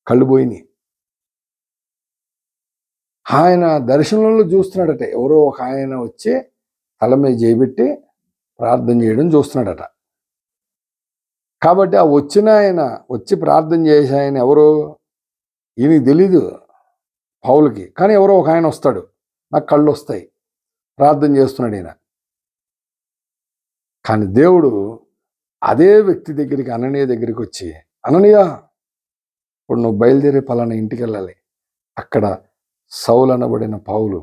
A: కళ్ళు పోయినాయి. ఆయన దర్శనంలో చూస్తున్నాడట, ఎవరో ఒక ఆయన వచ్చి తల మీద చేయబెట్టి ప్రార్థన చేయడం చూస్తున్నాడట. కాబట్టి ఆ వచ్చిన ఆయన వచ్చి ప్రార్థన చేసే ఆయన ఎవరో ఈయనకి తెలీదు పౌలుకి. కానీ ఎవరో ఒక ఆయన వస్తాడు, నాకు కళ్ళు వస్తాయి, ప్రార్థన చేస్తున్నాడు ఈయన. కానీ దేవుడు అదే వ్యక్తి దగ్గరికి, అననీయ దగ్గరికి వచ్చి, అననీయ, ఇప్పుడు నువ్వు బయలుదేరి పలానా ఇంటికి వెళ్ళాలి, అక్కడ సౌలు అనబడిన పౌలు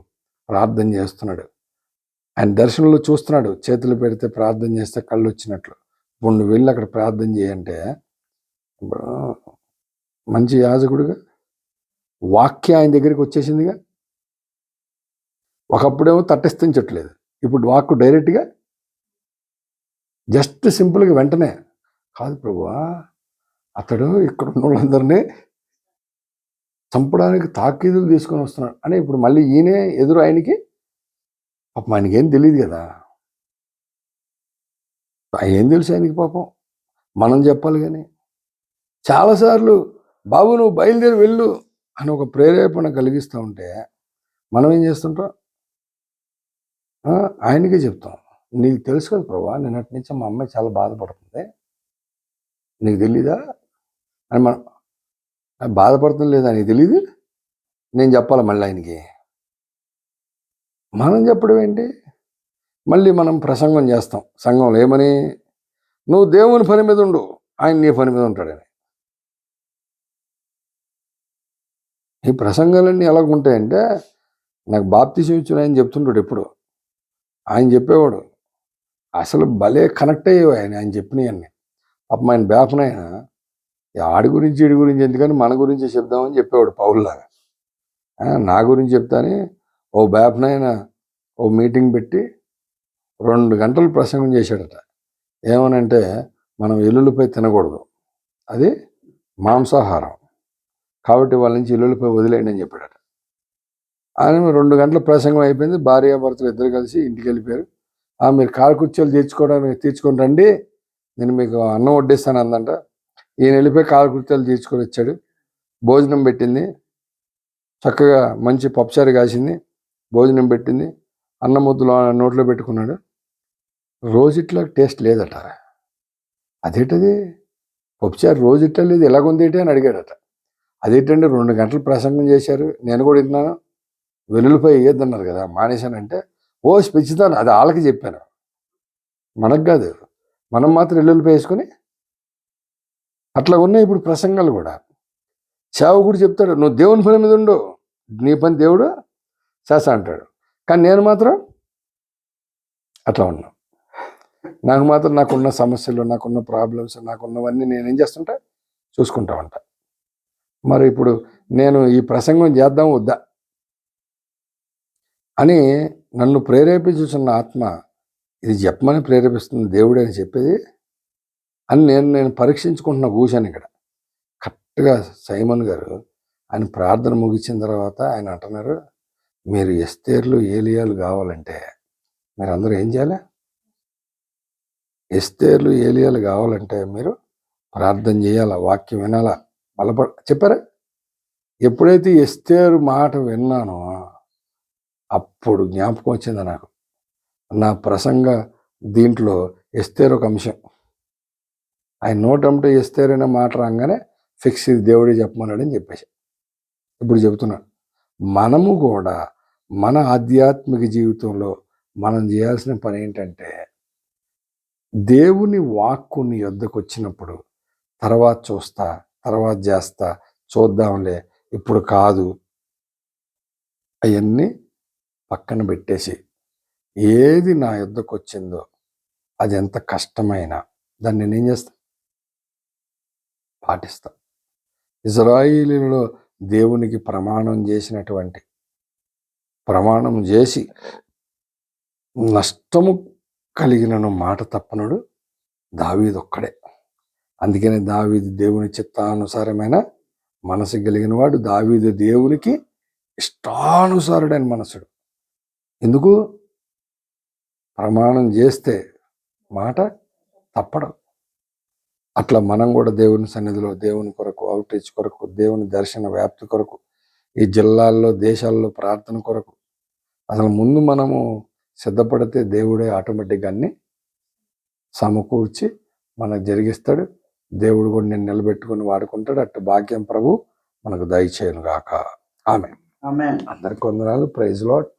A: ప్రార్థన చేస్తున్నాడు, ఆయన దర్శనంలో చూస్తున్నాడు, చేతులు పెడితే ప్రార్థన చేస్తే కళ్ళు వచ్చినట్లు, ఇప్పుడు నువ్వు వెళ్ళి అక్కడ ప్రార్థన చేయంటే, మంచి యాజకుడిగా వాక్య ఆయన దగ్గరికి వచ్చేసిందిగా. ఒకప్పుడేమో తటస్థించట్లేదు, ఇప్పుడు వాక్కు డైరెక్ట్గా జస్ట్ సింపుల్గా వెంటనే, కాదు ప్రభువా, అతడు ఇక్కడ ఉన్న వాళ్ళందరినీ చంపడానికి తాకీదులు తీసుకొని వస్తున్నాడు అని ఇప్పుడు మళ్ళీ ఈయనే ఎదురు ఆయనకి. పాపం ఆయనకేం తెలియదు కదా, ఏం తెలుసు ఆయనకి పాపం, మనం చెప్పాలి. కానీ చాలాసార్లు బాబు నువ్వు బయలుదేరి వెళ్ళు అని ఒక ప్రేరేపణ కలిగిస్తూ ఉంటే మనం ఏం చేస్తుంటాం, ఆయనకే చెప్తాం, నీకు తెలుసు కదా ప్రభా, నిన్నటి నుంచి మా అమ్మాయి చాలా బాధపడుతుంది, నీకు తెలీదా అని. మనం బాధపడుతుంది లేదా నీకు తెలీదు, నేను చెప్పాలి మళ్ళీ ఆయనకి. మనం చెప్పడం ఏంటి? మళ్ళీ మనం ప్రసంగం చేస్తాం సంఘంలో, ఏమని, నువ్వు దేవుని పని మీద ఉండు, ఆయన నీ పని మీద ఉంటాడని. ఈ ప్రసంగాలన్నీ ఎలాగుంటాయంటే, నాకు బాప్తిసం ఇచ్చిన ఆయన చెప్తుంటాడు ఎప్పుడు. ఆయన చెప్పేవాడు అసలు భలే కనెక్ట్ అయ్యేవి ఆయన చెప్పినవన్నీ. పాపం ఆయన బేపనైనా ఆడి గురించి ఈడి గురించి ఎందుకని మన గురించి చెప్దామని చెప్పేవాడు పౌల్లాగా. నా గురించి చెప్తాని ఓ బేపనైనా ఓ మీటింగ్ పెట్టి 2 గంటలు ప్రసంగం చేశాడట. ఏమనంటే మనం ఎల్లుల్లిపై తినకూడదు, అది మాంసాహారం, కాబట్టి వాళ్ళ నుంచి ఎల్లుల్లిపై వదిలేయండి అని చెప్పాడట. ఆయన 2 గంటల ప్రసంగం అయిపోయింది. భార్యాభర్తలు ఇద్దరు కలిసి ఇంటికి వెళ్ళిపోయారు. మీరు కారు కుర్చీలు తీర్చుకొని రండి, నేను మీకు అన్నం వడ్డిస్తాను అందంట. ఈయన వెళ్ళిపోయి కారు కుర్చీలు తీర్చుకొని వచ్చాడు. భోజనం పెట్టింది, చక్కగా మంచి పప్పుచారు కాసింది, భోజనం పెట్టింది, అన్నం ముద్దలు నోట్లో పెట్టుకున్నాడు. రోజు ఇట్లా టేస్ట్ లేదట. అదేంటది పప్పుచారు రోజు ఇట్లా లేదు, ఎలాగుంది ఏంటి అని అడిగాడట. అదేంటంటే 2 గంటలు ప్రసంగం చేశారు, నేను కూడా విన్నాను, వెల్లుల్లిపై వేయొద్దన్నారు కదా, మానేశానంటే ఓ స్పెచ్చిదాను, అది వాళ్ళకి చెప్పాను, మనకు కాదు. మనం మాత్రం వెల్లుల్లిపై వేసుకొని అట్లా ఉన్నాయి ఇప్పుడు ప్రసంగాలు కూడా. సేవకుడు చెప్తాడు, నువ్వు దేవుని పని మీద ఉండు, నీ పని దేవుడు చేస్తా అంటాడు. కానీ నేను మాత్రం అట్లా ఉన్నా. నాకు మాత్రం నాకున్న సమస్యలు, నాకున్న ప్రాబ్లమ్స్, నాకున్నవన్నీ నేనేం చేస్తుంటా చూసుకుంటా ఉంటా. మరి ఇప్పుడు నేను ఈ ప్రసంగం చేద్దాం వద్దా అని నన్ను ప్రేరేపించుతున్న ఆత్మ ఇది చెప్పమని ప్రేరేపిస్తుంది దేవుడు అని చెప్పేది అని నేను పరీక్షించుకుంటున్నా కూర్చొని ఇక్కడ. కరెక్ట్గా సైమన్ గారు ఆయన ప్రార్థన ముగించిన తర్వాత ఆయన అంటున్నారు, మీరు ఎస్తేర్లు ఏలియాలు కావాలంటే మీరు అందరూ ఏం చేయాలి? ఎస్తేర్లు ఏలియాలు కావాలంటే మీరు ప్రార్థన చేయాలా, వాక్యం వినాలా, చెప్పారా? ఎప్పుడైతే ఎస్తేరు మాట విన్నానో అప్పుడు జ్ఞాపకం వచ్చింది నాకు. నా ప్రసంగ దీంట్లో ఎస్తేరు ఒక అంశం. ఆయన నోటంటే ఎస్తేరు అనే మాట రాగానే ఫిక్స్, ఇది దేవుడే చెప్పమన్నాడని చెప్పేసి ఇప్పుడు చెబుతున్నాను. మనము కూడా మన ఆధ్యాత్మిక జీవితంలో మనం చేయాల్సిన పని ఏంటంటే, దేవుని వాక్కు నీ యొద్దకు వచ్చినప్పుడు తర్వాత చూస్తా, తర్వాత చేస్తా, చూద్దాంలే, ఇప్పుడు కాదు, అవన్నీ పక్కన పెట్టేసి ఏది నా యొద్దకు వచ్చిందో అది ఎంత కష్టమైనా దాన్ని నేనేం చేస్తా, పాటిస్తా. ఇజ్రాయేలీలో దేవునికి ప్రమాణం చేసి నష్టము కలిగినను మాట తప్పనుడు దావీదు ఒక్కడే. అందుకనే దావీదు దేవుని చిత్తానుసారమైన మనసు కలిగిన వాడు. దావీదు దేవునికి ఇష్టానుసారుడైన మనసుడు. ఎందుకు? ప్రమాణం చేస్తే మాట తప్పడం. అట్లా మనం కూడా దేవుని సన్నిధిలో దేవుని కొరకు, అవుట్రీచ్ కొరకు, దేవుని దర్శన వ్యాప్తి కొరకు, ఈ జిల్లాల్లో దేశాల్లో ప్రార్థన కొరకు అసలు ముందు మనము సిద్ధపడితే దేవుడే ఆటోమేటిక్గా అన్ని సమకూర్చి మనకు జరిగిస్తాడు. దేవుడు కూడా నేను నిలబెట్టుకుని వాడుకుంటాడు. అట్టు భాగ్యం ప్రభు మనకు దయచేయను గాక. ఆమెన్. అందరికి వందనాలు. Praise lord.